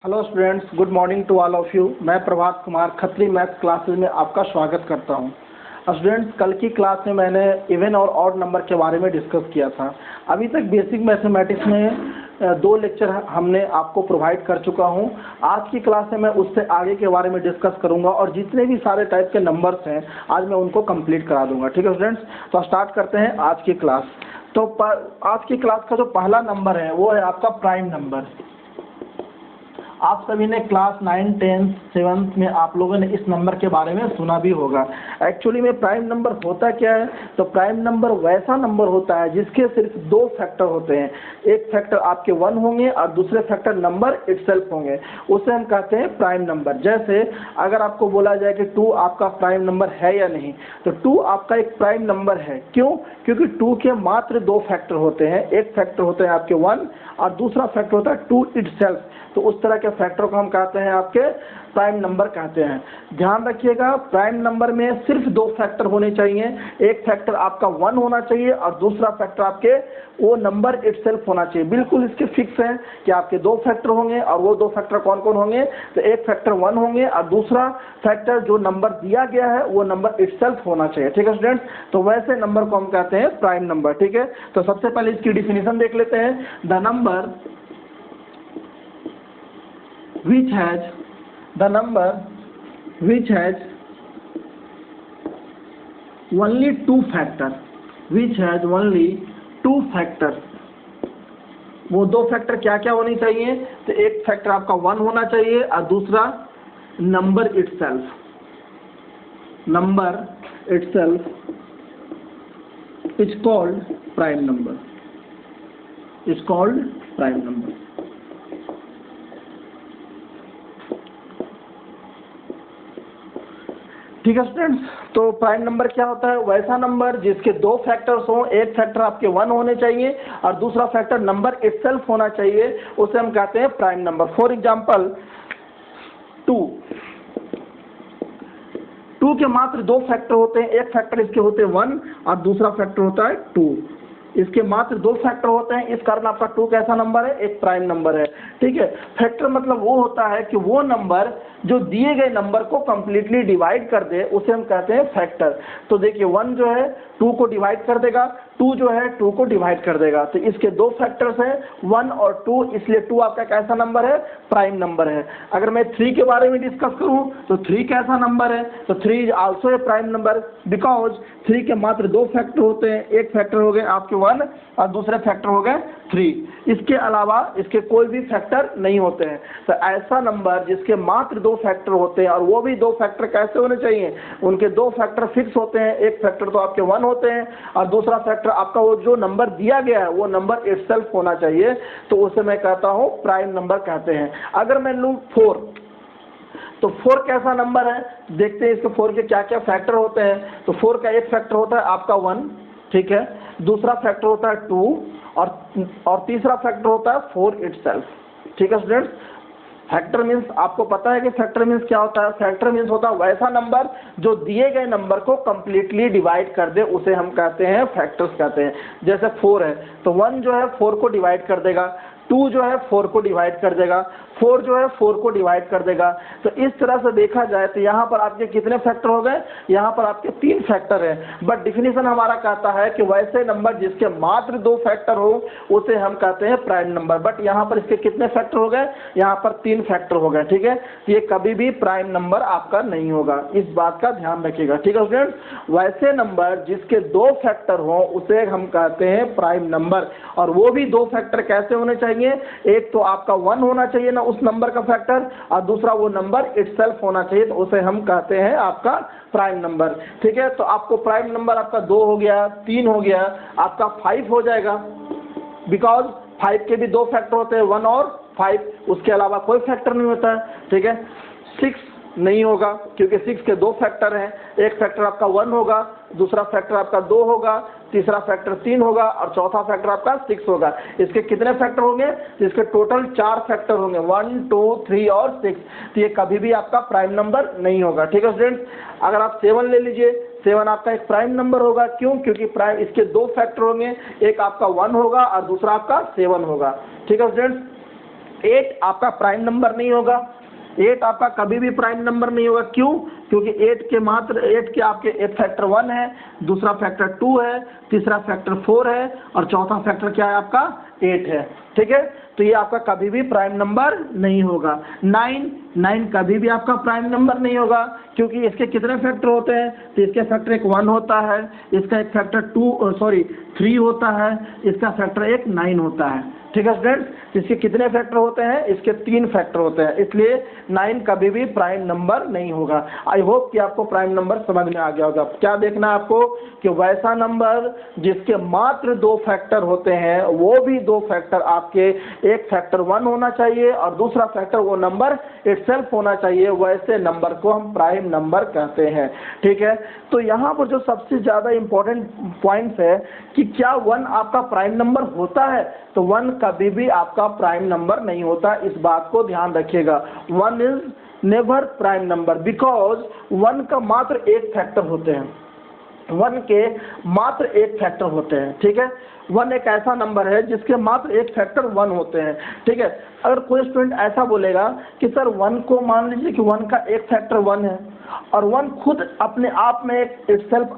Hello students, good morning to all of you. मैं Prabhat Kumar Khatri maths classes में आपका स्वागत करता हूं। स्टूडेंट्स, कल की क्लास में मैंने इवन और ऑड नंबर के बारे में डिस्कस किया था। अभी तक बेसिक मैथमेटिक्स में 2 लेक्चर हमने आपको प्रोवाइड कर चुका हूं। आज की क्लास में मैं उससे आगे के बारे में डिस्कस करूंगा और जितने भी सारे टाइप के नंबर्स हैं आज मैं उनको कंप्लीट करा दूंगा। ठीक है स्टूडेंट्स, तो स्टार्ट करते हैं आज की क्लास। तो आज की क्लास का जो पहला नंबर है वो है आपका प्राइम नंबर। आप सभी ने क्लास 9, 10, 7 में आप लोगों ने इस नंबर के बारे में सुना भी होगा। एक्चुअली में प्राइम नंबर होता क्या है? तो प्राइम नंबर वैसा नंबर होता है जिसके सिर्फ 2 फैक्टर होते हैं। एक फैक्टर आपके 1 होंगे और दूसरे फैक्टर नंबर इटसेल्फ होंगे, उसे हम कहते हैं प्राइम नंबर। जैसे अगर आपको बोला जाए कि 2 आपका प्राइम नंबर है या नहीं, तो 2 आपका एक प्राइम नंबर है। क्यों? क्योंकि 2 के मात्र 2 फैक्टर होते हैं। एक फैक्टर होते हैं आपके 1 और दूसरा फैक्टर होता है 2 इटसेल्फ। तो उस तरह के फैक्टर को हम कहते हैं आपके प्राइम नंबर कहते हैं। ध्यान रखिएगा, प्राइम नंबर में सिर्फ 2 फैक्टर होने चाहिए। एक फैक्टर आपका 1 होना चाहिए और दूसरा फैक्टर आपके वो नंबर इटसेल्फ होना चाहिए। बिल्कुल इसके फिक्स है कि आपके 2 फैक्टर होंगे और वो 2 फैक्टर कौन कौन होंगे? तो एक फैक्टर 1 होंगे और दूसरा फैक्टर जो नंबर दिया गया है वो नंबर इटसेल्फ होना चाहिए। ठीक है स्टूडेंट्स, तो वैसे नंबर को हम कहते हैं प्राइम नंबर। ठीक है, तो सबसे पहले इसकी डिफिनेशन देख लेते हैं। The number which has only 2 factor, वो 2 फैक्टर क्या क्या होनी चाहिए? तो एक फैक्टर आपका 1 होना चाहिए और दूसरा number itself is called prime number. ठीक है स्टूडेंट्स, तो प्राइम नंबर क्या होता है? वैसा नंबर जिसके 2 फैक्टर्स हों। एक फैक्टर आपके 1 होने चाहिए और दूसरा फैक्टर नंबर इटसेल्फ होना चाहिए, उसे हम कहते हैं प्राइम नंबर। फॉर एग्जांपल 2 के मात्र 2 फैक्टर होते हैं। एक फैक्टर इसके होते हैं 1 और दूसरा फैक्टर होता है 2। इसके मात्र 2 फैक्टर होते हैं, इस कारण आपका 2 कैसा नंबर है? एक प्राइम नंबर है। ठीक है, फैक्टर मतलब वो होता है कि वो नंबर जो दिए गए नंबर को कंप्लीटली डिवाइड कर दे, उसे हम कहते हैं फैक्टर। तो देखिए 1 जो है 2 को डिवाइड कर देगा, 2 जो है 2 को डिवाइड कर देगा। तो इसके 2 फैक्टर्स हैं 1 और 2, इसलिए 2 आपका कैसा नंबर है? प्राइम नंबर है। अगर मैं 3 के बारे में डिस्कस करूं तो 3 कैसा नंबर है? तो 3 is also a prime number because 3 के मात्र 2 फैक्टर होते हैं। एक फैक्टर हो गए आपके 1 और दूसरे फैक्टर हो गए 3। इसके अलावा इसके कोई भी फैक्टर नहीं होते हैं। तो ऐसा नंबर जिसके मात्र 2 फैक्टर होते हैं और वो भी 2 फैक्टर कैसे होने चाहिए? उनके 2 फैक्टर फिक्स होते हैं। एक फैक्टर तो आपके 1 होते हैं और दूसरा फैक्टर आपका वो जो नंबर दिया गया है वो नंबर इटसेल्फ होना चाहिए, तो उसे मैं कहता हूं प्राइम नंबर कहते हैं। अगर मैं लूं 4, तो 4 कैसा नंबर है? देखते हैं इसके 4 के क्या क्या फैक्टर होते हैं। तो 4 का एक फैक्टर होता है आपका 1, ठीक है, दूसरा फैक्टर होता है 2 और तीसरा फैक्टर होता है 4 इटसेल्फ। ठीक है स्टूडेंट्स, फैक्टर मीन्स आपको पता है कि फैक्टर मीन्स क्या होता है? फैक्टर मीन्स होता है वैसा नंबर जो दिए गए नंबर को कंप्लीटली डिवाइड कर दे, उसे हम कहते हैं फैक्टर्स कहते हैं। जैसे 4 है तो 1 जो है 4 को डिवाइड कर देगा, 2 जो है 4 को डिवाइड कर देगा, 4 जो है 4 को डिवाइड कर देगा। तो इस तरह से देखा जाए तो यहाँ पर आपके कितने फैक्टर हो गए? यहाँ पर आपके 3 फैक्टर हैं। बट डिफिनीशन हमारा कहता है कि वैसे नंबर जिसके मात्र 2 फैक्टर हो उसे हम कहते हैं प्राइम नंबर। बट यहाँ पर इसके कितने फैक्टर हो गए? यहाँ पर 3 फैक्टर हो गए। ठीक है, तो ये कभी भी प्राइम नंबर आपका नहीं होगा, इस बात का ध्यान रखिएगा। ठीक है स्टूडेंट्स, वैसे नंबर जिसके 2 फैक्टर हो उसे हम कहते हैं प्राइम नंबर। और वो भी 2 फैक्टर कैसे होने चाहिए? एक तो आपका 1 होना चाहिए ना उस नंबर का फैक्टर, और दूसरा वो नंबर इटसेल्फ होना चाहिए, तो उसे हम कहते हैं आपका प्राइम नंबर। ठीक है, तो आपको प्राइम नंबर आपका 2 हो गया, 3 हो गया, आपका 5 हो जाएगा बिकॉज 5 के भी 2 फैक्टर होते हैं 1 और 5, उसके अलावा कोई फैक्टर नहीं होता है। ठीक है, 6 नहीं होगा क्योंकि 6 के 2 फैक्टर हैं। एक फैक्टर आपका 1 होगा, दूसरा फैक्टर आपका 2 होगा, तीसरा फैक्टर 3 होगा और चौथा फैक्टर आपका 6 होगा। इसके कितने फैक्टर होंगे? इसके टोटल 4 फैक्टर होंगे, 1, 2, 3 और 6। तो ये कभी भी आपका प्राइम नंबर नहीं होगा। ठीक है स्टूडेंट्स, अगर आप 7 ले लीजिए, 7 आपका एक प्राइम नंबर होगा। क्यों? क्योंकि प्राइम इसके 2 फैक्टर होंगे, एक आपका 1 होगा और दूसरा आपका 7 होगा। ठीक है स्टूडेंट्स, 8 आपका प्राइम नंबर नहीं होगा, 8 आपका कभी भी प्राइम नंबर नहीं होगा। क्यों? क्योंकि 8 के आपके एक फैक्टर 1 है, दूसरा फैक्टर 2 है, तीसरा फैक्टर 4 है और चौथा फैक्टर क्या है आपका 8 है। ठीक है, तो ये आपका कभी भी प्राइम नंबर नहीं होगा। 9 कभी भी आपका प्राइम नंबर नहीं होगा, क्योंकि इसके कितने फैक्टर होते हैं? तो इसके फैक्टर एक 1 होता है, इसका एक फैक्टर 3 होता है, इसका फैक्टर एक 9 होता है। ठीक है स्टूडेंट्स, इसके कितने फैक्टर होते हैं? इसके 3 फैक्टर होते हैं, इसलिए 9 कभी भी प्राइम नंबर नहीं होगा। आई होप कि आपको प्राइम नंबर समझ में आ गया होगा। क्या देखना है आपको? कि वैसा नंबर जिसके मात्र 2 फैक्टर होते हैं, वो भी 2 फैक्टर आपके, एक फैक्टर 1 होना चाहिए और दूसरा फैक्टर वो नंबर इटसेल्फ होना चाहिए, वैसे नंबर को हम प्राइम नंबर कहते हैं। ठीक है, तो यहाँ पर जो सबसे ज़्यादा इम्पोर्टेंट पॉइंट्स है कि क्या 1 आपका प्राइम नंबर होता है? तो 1 कभी भी आपका प्राइम नंबर नहीं होता, इस बात को ध्यान रखिएगा। 1 is never prime number because 1 का मात्र एक फैक्टर होते हैं, 1 के मात्र एक फैक्टर होते हैं। ठीक है, 1 एक ऐसा नंबर है जिसके मात्र एक फैक्टर 1 होते हैं। ठीक है, अगर कोई स्टूडेंट ऐसा बोलेगा कि सर 1 को मान लीजिए कि 1 का एक फैक्टर 1 है और 1 खुद अपने आप में एक इटसेल्फ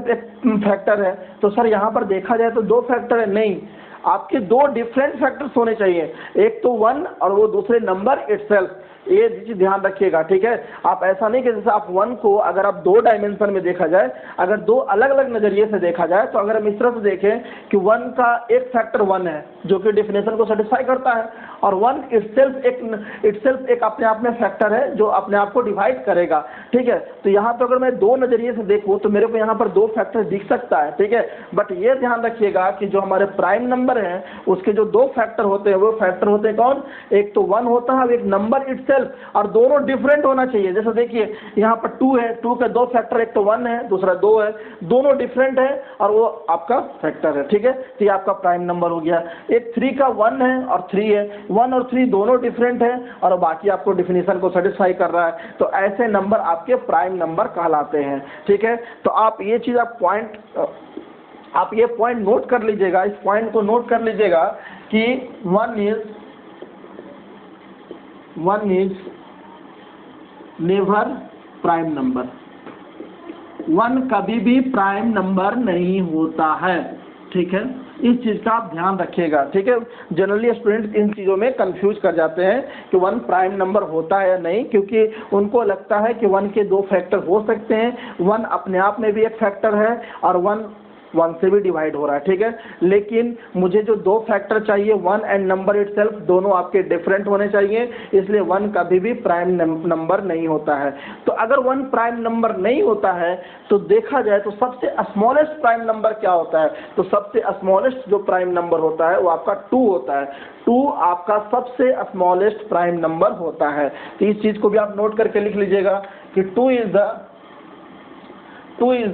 एक फैक्टर है, तो सर यहाँ पर देखा जाए तो 2 फैक्टर है। नहीं, आपके 2 डिफरेंट फैक्टर्स होने चाहिए, एक तो 1 और वो दूसरे नंबर इटसेल्फ। ये चीज ध्यान रखिएगा। ठीक है, आप ऐसा नहीं कि जैसे आप 1 को अगर आप 2 डायमेंशन में देखा जाए, अगर 2 अलग अलग नजरिए से देखा जाए, तो अगर हम इस तरह से देखें कि 1 का एक फैक्टर 1 है जो कि डेफिनेशन को सेटिस्फाई करता है और 1 इटसेल्फ एक अपने आप में फैक्टर है जो अपने आप को डिवाइड करेगा। ठीक है, तो यहाँ तो अगर मैं 2 नजरिए से देखूँ तो मेरे को यहाँ पर 2 फैक्टर दिख सकता है। ठीक है, बट ये ध्यान रखिएगा कि जो हमारे प्राइम नंबर हैं उसके जो 2 फैक्टर होते हैं वो फैक्टर होते हैं कौन? एक तो 1 होता है, एक नंबर इटसेल्फ, और दोनों डिफरेंट होना चाहिए। जैसे देखिए यहाँ पर 2 है, 2 के 2 फैक्टर, एक तो 1 है दूसरा 2 है, दोनों डिफरेंट है और वो आपका फैक्टर है। ठीक है, तो ये आपका प्राइम नंबर हो गया। एक 3 का 1 है और 3 है, 1 और 3 दोनों डिफरेंट है और बाकी आपको डिफिनीशन को सेटिस्फाई कर रहा है, तो ऐसे नंबर आपके प्राइम नंबर कहलाते हैं। ठीक है, तो आप ये चीज आप ये पॉइंट नोट कर लीजिएगा, इस पॉइंट को नोट कर लीजिएगा कि 1 इज नेवर प्राइम नंबर। 1 कभी भी प्राइम नंबर नहीं होता है। ठीक है, इस चीज का आप ध्यान रखिएगा। ठीक है, जनरली स्टूडेंट इन चीज़ों में कंफ्यूज कर जाते हैं कि 1 प्राइम नंबर होता है या नहीं, क्योंकि उनको लगता है कि 1 के 2 फैक्टर हो सकते हैं, 1 अपने आप में भी एक फैक्टर है और 1 से भी डिवाइड हो रहा है। ठीक है, लेकिन मुझे जो 2 फैक्टर चाहिए 1 एंड नंबर इटसेल्फ, दोनों आपके डिफरेंट होने चाहिए, इसलिए 1 कभी भी प्राइम नंबर नहीं होता है। तो अगर 1 प्राइम नंबर नहीं होता है तो देखा जाए तो सबसे स्मॉलेस्ट प्राइम नंबर क्या होता है? तो सबसे स्मॉलेस्ट जो प्राइम नंबर होता है वो आपका 2 होता है। 2 आपका सबसे स्मॉलेस्ट प्राइम नंबर होता है। तो इस चीज को भी आप नोट करके लिख लीजिएगा कि 2 is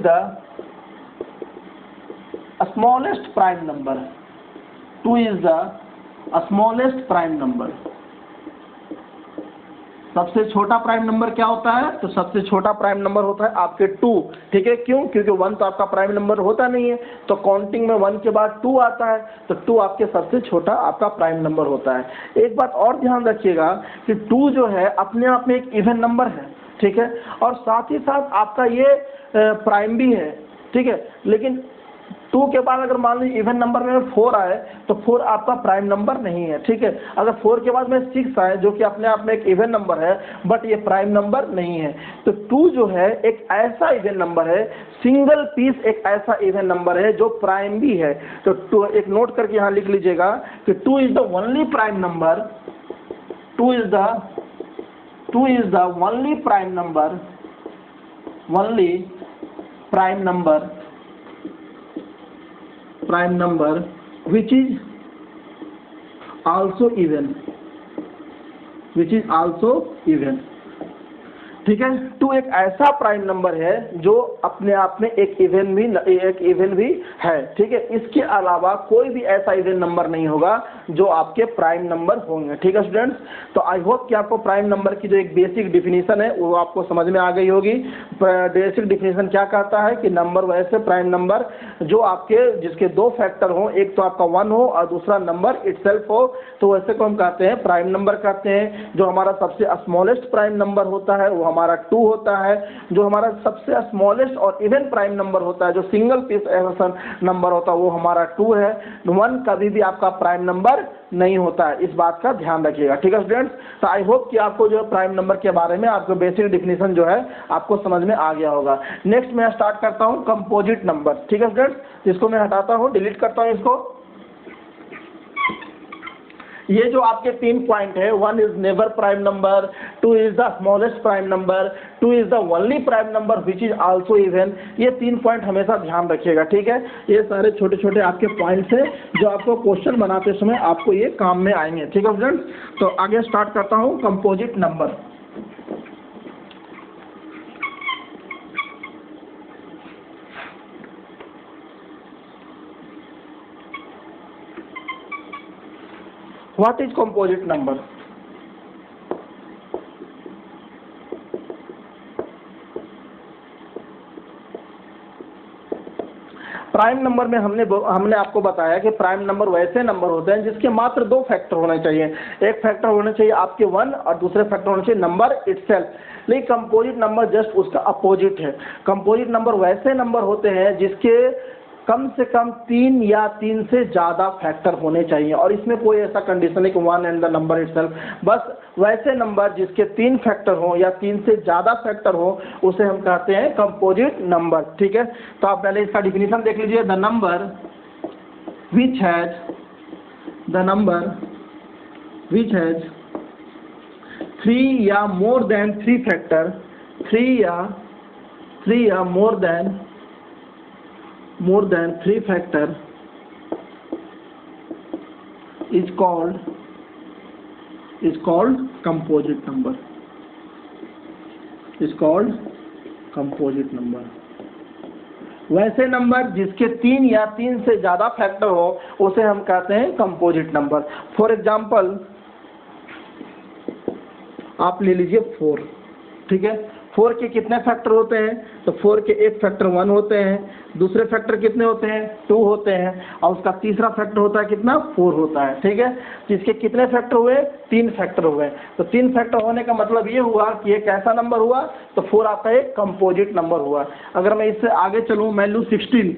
the smallest prime number. 2 is the smallest prime number. सबसे छोटा प्राइम नंबर क्या होता है? तो सबसे छोटा प्राइम नंबर होता है आपके 2। ठीक है, क्यों? क्योंकि 1 तो आपका प्राइम नंबर होता नहीं है, तो काउंटिंग में 1 के बाद 2 आता है, तो 2 आपके सबसे छोटा आपका प्राइम नंबर होता है। एक बात और ध्यान रखिएगा कि 2 जो है अपने आप में एक इवन नंबर है। ठीक है, और साथ ही साथ आपका ये प्राइम भी है। ठीक है, लेकिन 2 के बाद अगर मान लीजिए इवन नंबर में 4 आए तो 4 आपका प्राइम नंबर नहीं है। ठीक है, अगर 4 के बाद में 6 आए जो कि अपने आप में एक इवन नंबर है बट ये प्राइम नंबर नहीं है, तो 2 जो है एक ऐसा इवन नंबर है, सिंगल पीस एक ऐसा इवन नंबर है जो प्राइम भी है। तो 2 एक नोट करके यहाँ लिख लीजिएगा कि 2 is the only prime number, 2 is the only prime number, prime number which is also even, ठीक है। 2 एक ऐसा प्राइम नंबर है जो अपने आप में एक इवन भी है। ठीक है, इसके अलावा कोई भी ऐसा इवन नंबर नहीं होगा जो आपके प्राइम नंबर होंगे। ठीक है स्टूडेंट्स, तो आई होप कि आपको प्राइम नंबर की जो एक बेसिक डिफिनीशन है वो आपको समझ में आ गई होगी। बेसिक डिफिनीशन क्या कहता है कि नंबर वैसे प्राइम नंबर जो आपके जिसके दो फैक्टर हो, एक तो आपका 1 हो और दूसरा नंबर इटसेल्फ हो, तो वैसे को हम कहते हैं प्राइम नंबर कहते हैं। जो हमारा सबसे स्मॉलेस्ट प्राइम नंबर होता है वो हमारा 2 होता है। जो हमारा सबसे स्मॉलेस्ट और इवन प्राइम नंबर होता है, जो सिंगल पीस नंबर होता है, वो हमारा 2 है। 1 कभी भी आपका प्राइम नंबर नहीं होता है, इस बात का ध्यान रखिएगा। ठीक है स्टूडेंट्स, तो आई होप कि आपको जो प्राइम नंबर के बारे में आपको बेसिक डिफिनीशन जो है आपको समझ में आ गया होगा। नेक्स्ट मैं स्टार्ट करता हूँ कंपोजिट नंबर। ठीक है स्टूडेंट्स, जिसको मैं हटाता हूँ, डिलीट करता हूँ इसको। ये जो आपके 3 पॉइंट है, 1 is never prime number, 2 is the smallest prime number, 2 is the only prime number which is also even. ये 3 पॉइंट हमेशा ध्यान रखिएगा। ठीक है, ये सारे छोटे छोटे आपके पॉइंट्स हैं जो आपको क्वेश्चन बनाते समय आपको ये काम में आएंगे। ठीक है फ्रेंड्स, तो आगे स्टार्ट करता हूँ composite number. What is composite number? Prime number में हमने आपको बताया कि प्राइम नंबर वैसे नंबर होते हैं जिसके मात्र 2 फैक्टर होने चाहिए। एक फैक्टर होने चाहिए आपके 1 और दूसरे फैक्टर होने चाहिए नंबर इटसेल्फ। लेकिन कंपोजिट नंबर जस्ट उसका अपोजिट है। कंपोजिट नंबर वैसे नंबर होते हैं जिसके कम से कम 3 या 3 से ज़्यादा फैक्टर होने चाहिए, और इसमें कोई ऐसा कंडीशन है कि 1 एंड द नंबर इटसेल्फ। बस वैसे नंबर जिसके 3 फैक्टर हो या 3 से ज़्यादा फैक्टर हो उसे हम कहते हैं कंपोजिट नंबर। ठीक है, तो आप पहले इसका डिफिनीशन देख लीजिए। द नंबर विच हैज 3 या मोर देन 3 फैक्टर, 3 या more than 3 factor is called composite number. वैसे नंबर जिसके 3 या 3 से ज़्यादा फैक्टर हो उसे हम कहते हैं कंपोजिट नंबर। फॉर एग्जाम्पल आप ले लीजिए 4। ठीक है, 4 के कितने फैक्टर होते हैं? तो 4 के एक फैक्टर 1 होते हैं, दूसरे फैक्टर कितने होते हैं? 2 होते हैं, और उसका तीसरा फैक्टर होता है कितना? 4 होता है। ठीक है, जिसके कितने फैक्टर हुए? 3 फैक्टर हुए। तो 3 फैक्टर होने का मतलब ये हुआ कि एक ऐसा नंबर हुआ, तो 4 आपका एक कंपोजिट नंबर हुआ। अगर मैं इससे आगे चलूँ, मैं लूँ 16,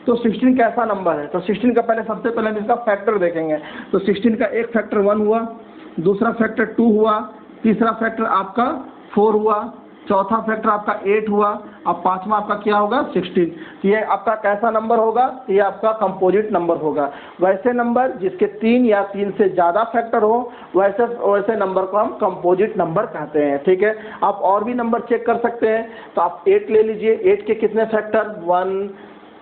तो 16 कैसा नंबर है? तो 16 का सबसे पहले हम इसका फैक्टर देखेंगे। तो 16 का एक फैक्टर 1 हुआ, दूसरा फैक्टर 2 हुआ, तीसरा फैक्टर आपका 4 हुआ, चौथा फैक्टर आपका 8 हुआ, अब पांचवा आपका क्या होगा? 16। तो ये आपका कैसा नंबर होगा? ये आपका कंपोजिट नंबर होगा। वैसे नंबर जिसके 3 या 3 से ज़्यादा फैक्टर हो वैसे नंबर को हम कंपोजिट नंबर कहते हैं। ठीक है, आप और भी नंबर चेक कर सकते हैं। तो आप 8 ले लीजिए, 8 के कितने फैक्टर? 1,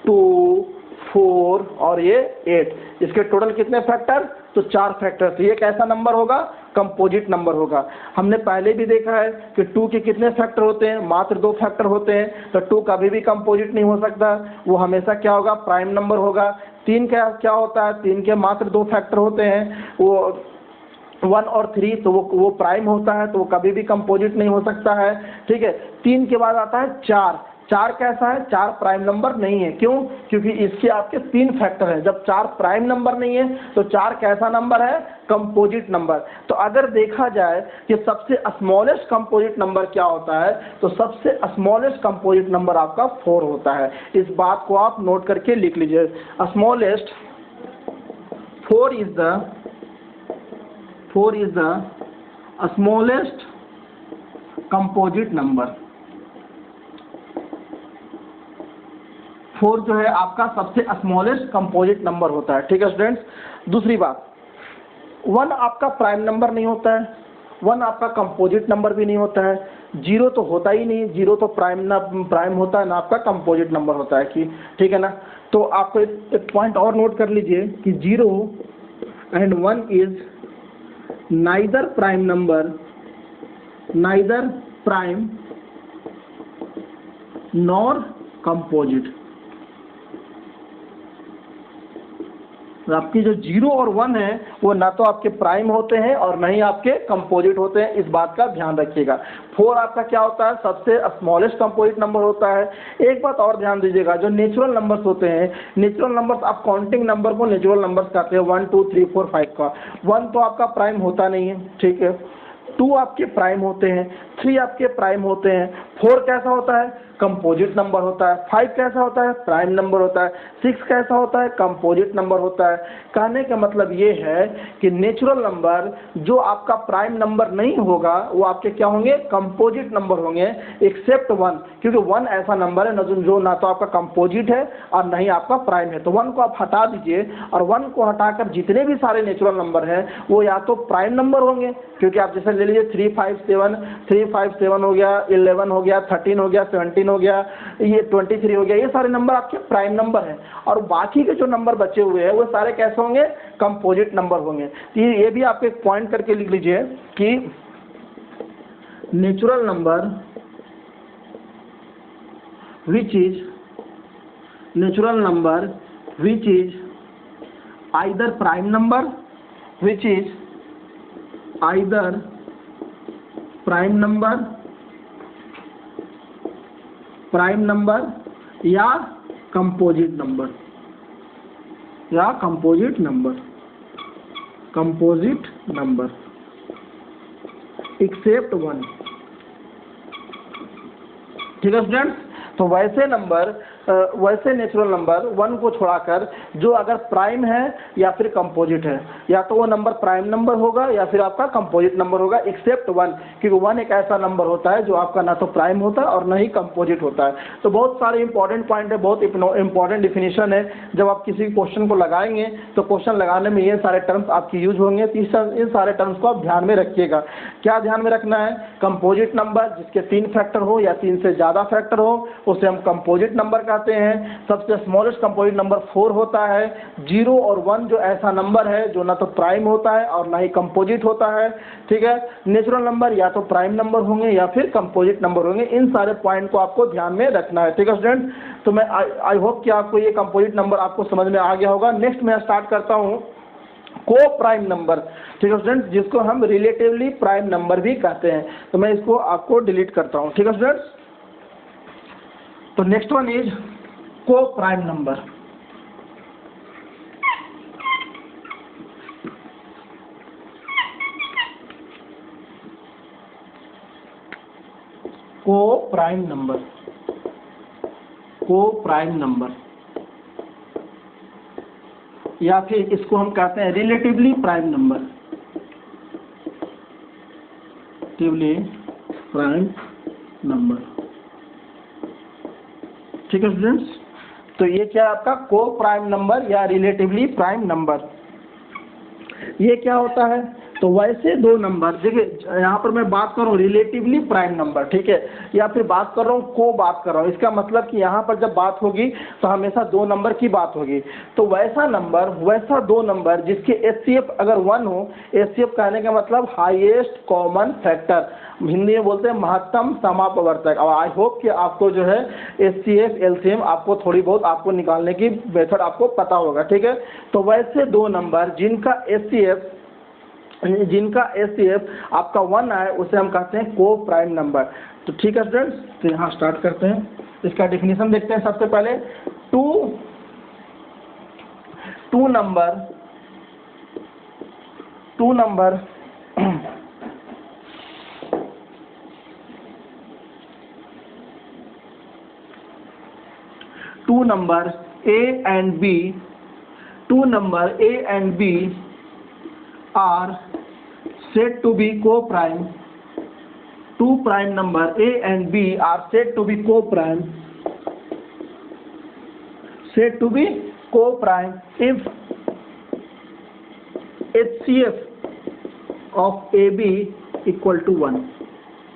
2, 4 और ये 8। इसके टोटल कितने फैक्टर? तो 4 फैक्टर। तो ये कैसा नंबर होगा? कंपोजिट नंबर होगा। हमने पहले भी देखा है कि 2 के कितने फैक्टर होते हैं? मात्र 2 फैक्टर होते हैं। तो 2 कभी भी कंपोजिट नहीं हो सकता, वो हमेशा क्या होगा? प्राइम नंबर होगा। 3 का क्या होता है? 3 के मात्र 2 फैक्टर होते हैं, वो 1 और 3, तो वो प्राइम होता है, तो वो कभी भी कंपोजिट नहीं हो सकता है। ठीक है, 3 के बाद आता है 4। 4 कैसा है? 4 प्राइम नंबर नहीं है। क्यों? क्योंकि इसके आपके 3 फैक्टर हैं। जब 4 प्राइम नंबर नहीं है तो 4 कैसा नंबर है? Composite number. तो अगर देखा जाए कि सबसे स्मॉलेस्ट कंपोजिट नंबर क्या होता है, तो सबसे स्मॉलेस्ट कंपोजिट नंबर आपका 4 होता है। इस बात को आप नोट करके लिख लीजिए। Smallest 4 is the smallest composite number. 4 जो है आपका सबसे स्मॉलेस्ट कंपोजिट नंबर होता है। ठीक है स्टूडेंट्स, दूसरी बात, 1 आपका प्राइम नंबर नहीं होता है, 1 आपका कंपोजिट नंबर भी नहीं होता है, 0 तो होता ही नहीं। 0 तो प्राइम होता है ना, आपका कंपोजिट नंबर होता है कि ठीक है ना। तो आपको एक पॉइंट और नोट कर लीजिए कि 0 and 1 is neither prime number, neither prime nor composite. आपकी जो 0 और 1 है वो ना तो आपके प्राइम होते हैं और ना ही आपके कंपोजिट होते हैं, इस बात का ध्यान रखिएगा। 4 आपका क्या होता है, सबसे स्मॉलेस्ट कंपोजिट नंबर होता है। एक बात और ध्यान दीजिएगा, जो नेचुरल नंबर्स होते हैं, नेचुरल नंबर्स आप काउंटिंग नंबर को नेचुरल नंबर्स कहते हैं, 1 2 3 4 5 का। 1 तो आपका प्राइम होता नहीं है, ठीक है। 2 आपके प्राइम होते हैं, 3 आपके प्राइम होते हैं, 4 कैसा होता है, कंपोजिट नंबर होता है, 5 कैसा होता है, प्राइम नंबर होता है, 6 कैसा होता है, कंपोजिट नंबर होता है। कहने का मतलब ये है कि नेचुरल नंबर जो आपका प्राइम नंबर नहीं होगा वो आपके क्या होंगे, कंपोजिट नंबर होंगे, एक्सेप्ट 1, क्योंकि 1 ऐसा नंबर है जो ना तो आपका कंपोजिट है और ना ही आपका प्राइम है। तो 1 को आप हटा दीजिए और 1 को हटाकर जितने भी सारे नेचुरल नंबर हैं वो या तो प्राइम नंबर होंगे, क्योंकि आप जैसे ले लीजिए 357 हो गया, 11 हो गया, 13 हो गया, 17 हो गया, ये 23 हो गया, ये सारे नंबर आपके प्राइम नंबर हैं। और बाकी के जो नंबर बचे हुए हैं वो सारे कैसे होंगे, कंपोजिट नंबर होंगे। तो ये भी आप एक पॉइंट करके लिख लीजिए कि natural number which is either prime number, which is either prime number या कंपोजिट नंबर एक्सेप्ट 1, ठीक है स्टूडेंट्स। तो वैसे नेचुरल नंबर 1 को छोड़ाकर जो अगर प्राइम है या फिर कंपोजिट है, या तो वो नंबर प्राइम नंबर होगा या फिर आपका कंपोजिट नंबर होगा, एक्सेप्ट 1, क्योंकि 1 एक ऐसा नंबर होता है जो आपका ना तो प्राइम होता है और ना ही कंपोजिट होता है। तो बहुत सारे इंपॉर्टेंट पॉइंट है, बहुत इंपॉर्टेंट डिफिनीशन है। जब आप किसी क्वेश्चन को लगाएंगे तो क्वेश्चन लगाने में ये सारे टर्म्स आपकी यूज होंगे, तो इन सारे टर्म्स को आप ध्यान में रखिएगा। क्या ध्यान में रखना है, कंपोजिट नंबर जिसके 3 फैक्टर हो या 3 से ज़्यादा फैक्टर हो उसे हम कंपोजिट नंबर कहते हैं। सबसे स्मॉलेस्ट कंपोजिट नंबर 4 होता है। 0 और 1 जो ऐसा नंबर है जो ना तो प्राइम होता है और ना ही कंपोजिट होता है, ठीक है। नेचुरल नंबर या तो प्राइम नंबर होंगे या फिर कंपोजिट नंबर होंगे, इन सारे पॉइंट को आपको ध्यान में रखना है, ठीक है स्टूडेंट। तो मैं आई होप कि आपको ये कंपोजिट नंबर आपको समझ में आ गया होगा। नेक्स्ट मैं स्टार्ट करता हूँ को प्राइम नंबर, ठीक है स्टूडेंट, जिसको हम रिलेटिवली प्राइम नंबर भी कहते हैं। तो मैं इसको आपको डिलीट करता हूँ, ठीक है स्टूडेंट्स। तो नेक्स्ट वन इज को प्राइम नंबर। को प्राइम नंबर या फिर इसको हम कहते हैं रिलेटिवली प्राइम नंबर, ठीक है स्टूडेंट्स। तो ये क्या है आपका को प्राइम नंबर या रिलेटिवली प्राइम नंबर। ये क्या होता है, तो वैसे दो नंबर, देखिए यहाँ पर मैं बात कर रहा हूँ रिलेटिवली प्राइम नंबर, ठीक है, या फिर बात कर रहा हूँ को बात कर रहा हूँ। इसका मतलब कि यहाँ पर जब बात होगी तो हमेशा 2 नंबर की बात होगी। तो वैसा 2 नंबर जिसके एचसीएफ अगर 1 हो, एचसीएफ कहने का मतलब हाईएस्ट कॉमन फैक्टर, हिंदी में बोलते हैं महत्तम समापवर्तक। और आई होप कि आपको जो है एचसीएफ एलसीएम आपको थोड़ी बहुत आपको निकालने की मेथड आपको पता होगा, ठीक है। तो वैसे 2 नंबर जिनका एचसीएफ आपका 1 आए उसे हम कहते हैं को प्राइम नंबर। तो ठीक है स्टूडेंट्स, तो यहाँ स्टार्ट करते हैं, इसका डेफिनेशन देखते हैं। सबसे पहले two number A and B are said to be co-prime. 2 prime number A and B are said to be co-prime if HCF of AB equal to 1,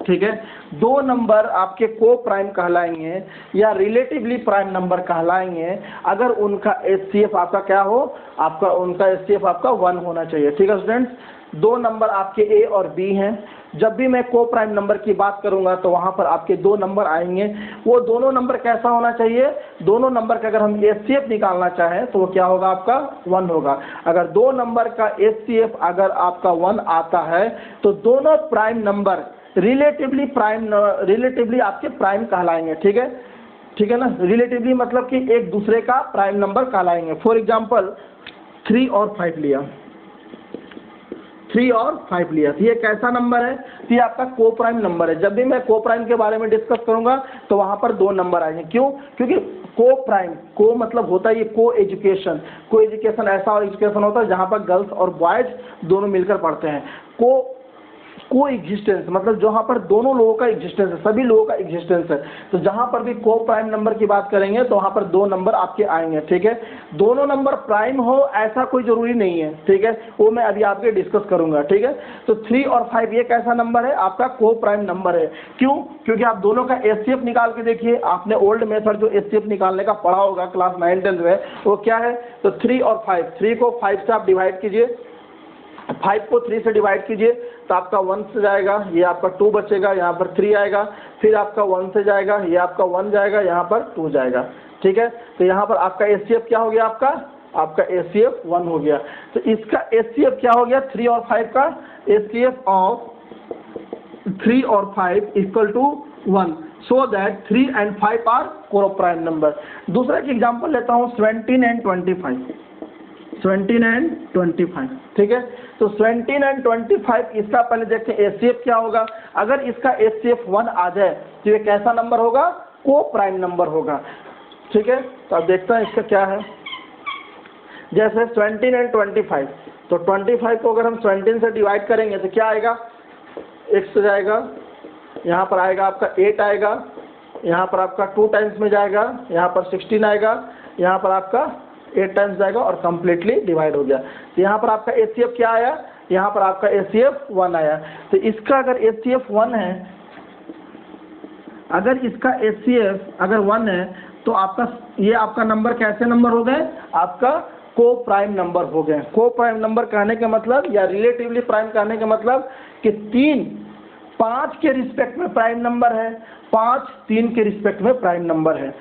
ठीक है। 2 नंबर आपके को प्राइम कहलाएंगे या रिलेटिवली प्राइम नंबर कहलाएंगे अगर उनका HCF आपका क्या हो, उनका एचसीएफ आपका 1 होना चाहिए, ठीक है स्टूडेंट्स। 2 नंबर आपके ए और बी हैं जब भी मैं को प्राइम नंबर की बात करूंगा तो वहां पर आपके दो नंबर आएंगे। वो दोनों नंबर कैसा होना चाहिए, दोनों नंबर का अगर हम एचसीएफ निकालना चाहें तो वो क्या होगा, आपका 1 होगा। अगर दो नंबर का एचसीएफ अगर आपका 1 आता है तो दोनों प्राइम नंबर रिलेटिवली आपके प्राइम कहलाएंगे। ठीक है ना, रिलेटिवली मतलब कि एक दूसरे का प्राइम नंबर कहलाएंगे। फॉर एग्जांपल 3 और 5 लिया, 3 और 5 लिया, तो ये कैसा नंबर है, तो ये आपका को प्राइम नंबर है। जब भी मैं को प्राइम के बारे में डिस्कस करूंगा तो वहां पर दो नंबर आएंगे। क्यों, क्योंकि को प्राइम, को मतलब होता है ये को एजुकेशन ऐसा एजुकेशन होता है जहां पर गर्ल्स और बॉयज दोनों मिलकर पढ़ते हैं। को एग्जिस्टेंस मतलब जहां पर दोनों लोगों का एग्जिस्टेंस है, सभी लोगों का एग्जिस्टेंस है। तो जहां पर भी को प्राइम नंबर की बात करेंगे तो वहां पर दो नंबर आपके आएंगे। ठीक है, दोनों नंबर प्राइम हो ऐसा कोई जरूरी नहीं है। ठीक है, वो मैं अभी आपके डिस्कस करूंगा। ठीक है, तो 3 और 5 ये कैसा नंबर है, आपका को प्राइम नंबर है। क्यों, क्योंकि आप दोनों का एचसीएफ निकाल के देखिए, आपने ओल्ड मेथड जो एचसीएफ निकालने का पढ़ा होगा क्लास 9 10 में, वो क्या है, तो 3 और 5, 3 को 5 से आप डिवाइड कीजिए, 5 को 3 से डिवाइड कीजिए तो आपका 1 से जाएगा, ये आपका 2 बचेगा, यहाँ पर 3 आएगा, फिर आपका 1 से जाएगा, ये आपका 1 जाएगा, यहाँ पर 2 जाएगा। ठीक है, तो यहाँ पर आपका एचसीएफ क्या हो गया, आपका एचसीएफ 1 हो गया। तो इसका एचसीएफ क्या हो गया, 3 और 5 का एचसीएफ ऑफ 3 और 5 equal to 1, so that 3 and 5 are coprime number. दूसरा एक एग्जाम्पल लेता हूँ 17 and 25, 17 and 25। ठीक है, तो 17 and 25 इसका पहले देखते हैं एचसीएफ क्या होगा। अगर इसका एचसीएफ 1 आ जाए तो ये कैसा नंबर होगा, को प्राइम नंबर होगा। ठीक है, तो अब देखते हैं इसका क्या है। जैसे 17 and 25, तो 25 को अगर हम 17 से डिवाइड करेंगे तो क्या आएगा, x जाएगा, यहाँ पर आएगा आपका 8 आएगा, यहाँ पर आपका 2 टाइम्स में जाएगा, यहाँ पर 16 आएगा, यहाँ पर आपका 8 टाइम्स जाएगा और कंप्लीटली डिवाइड हो गया। तो यहाँ पर आपका एचसीएफ क्या आया, यहाँ पर आपका एचसीएफ 1 आया। तो इसका अगर एचसीएफ 1 है, अगर इसका एचसीएफ अगर 1 है तो आपका ये आपका नंबर कैसे नंबर हो गए, आपका को प्राइम नंबर हो गए। को प्राइम नंबर कहने का मतलब या रिलेटिवली प्राइम कहने का मतलब कि 3 5 के रिस्पेक्ट में प्राइम नंबर है, 5 3 के रिस्पेक्ट में प्राइम नंबर है,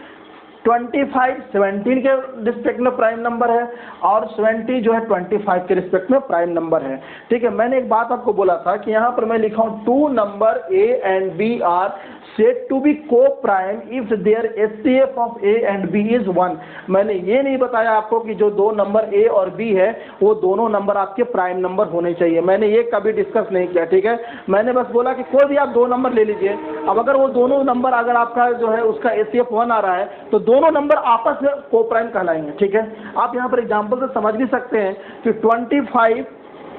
25 17 के रिस्पेक्ट में प्राइम नंबर है और 20 जो है 25 के रिस्पेक्ट में प्राइम नंबर है। ठीक है, मैंने एक बात आपको बोला था कि यहाँ पर मैं लिखा हूँ 2 number A and B are said to be coprime if there HCF of A and B is 1। मैंने ये नहीं बताया आपको कि जो दो नंबर A और B है वो दोनों नंबर आपके प्राइम नंबर होने चाहिए, मैंने ये कभी डिस्कस नहीं किया। ठीक है, मैंने बस बोला कि कोई भी आप दो नंबर ले लीजिए। अब अगर वो दोनों नंबर अगर आपका जो है उसका एचसीएफ 1 आ रहा है तो दोनों नंबर आपस में को प्राइम कहलाएंगे। ठीक है, आप यहाँ पर एग्जांपल से समझ भी सकते हैं कि 25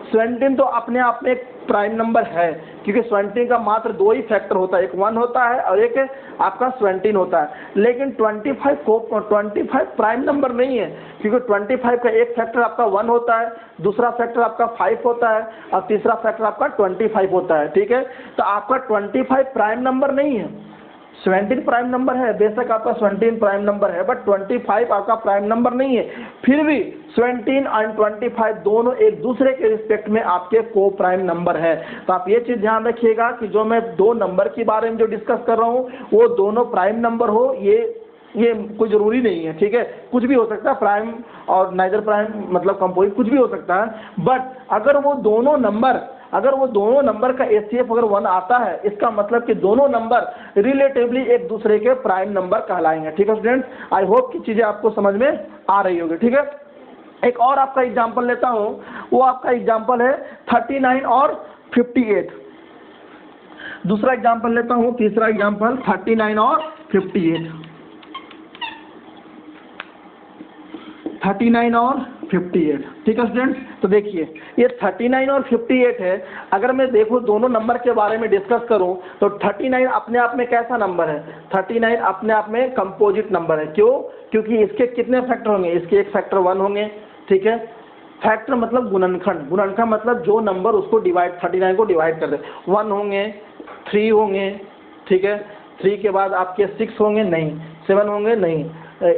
17 तो अपने आप में एक प्राइम नंबर है, क्योंकि 17 का मात्र 2 ही फैक्टर होता है, एक 1 होता है और एक आपका 17 होता है। लेकिन 25 प्राइम नंबर नहीं है, क्योंकि 25 का एक फैक्टर आपका 1 होता है, दूसरा फैक्टर आपका 5 होता है और तीसरा फैक्टर आपका 25 होता है। ठीक है, तो आपका 25 प्राइम नंबर नहीं है, 17 प्राइम नंबर है, बेशक आपका 17 प्राइम नंबर है, बट 25 आपका प्राइम नंबर नहीं है। फिर भी 17 और 25 दोनों एक दूसरे के रिस्पेक्ट में आपके को प्राइम नंबर है। तो आप ये चीज़ ध्यान रखिएगा कि जो मैं दो नंबर के बारे में जो डिस्कस कर रहा हूँ वो दोनों प्राइम नंबर हो, ये कोई ज़रूरी नहीं है। ठीक है, कुछ भी हो सकता है, प्राइम और नाइदर प्राइम मतलब कंपोजिट कुछ भी हो सकता है, बट अगर वो दोनों नंबर का एचसीएफ अगर 1 आता है इसका मतलब कि दोनों नंबर रिलेटिवली एक दूसरे के प्राइम नंबर कहलाएंगे। ठीक है स्टूडेंट्स, आई होप कि चीज़ें आपको समझ में आ रही होगी। ठीक है, एक और आपका एग्जांपल लेता हूं, वो आपका एग्जांपल है 39 और 58। दूसरा एग्जांपल लेता हूं, तीसरा एग्जांपल 39 और 58, 39 और 58। ठीक है स्टूडेंट्स, तो देखिए ये 39 और 58 है। अगर मैं देखूं दोनों नंबर के बारे में डिस्कस करूं तो 39 अपने आप में कैसा नंबर है, 39 अपने आप में कंपोजिट नंबर है। क्यों, क्योंकि इसके कितने फैक्टर होंगे, इसके एक फैक्टर 1 होंगे। ठीक है, फैक्टर मतलब गुणनखंड, गुणनखंड मतलब जो नंबर उसको डिवाइड 39 को डिवाइड कर दे, 1 होंगे, 3 होंगे। ठीक है, 3 के बाद आपके 6 होंगे नहीं, 7 होंगे नहीं,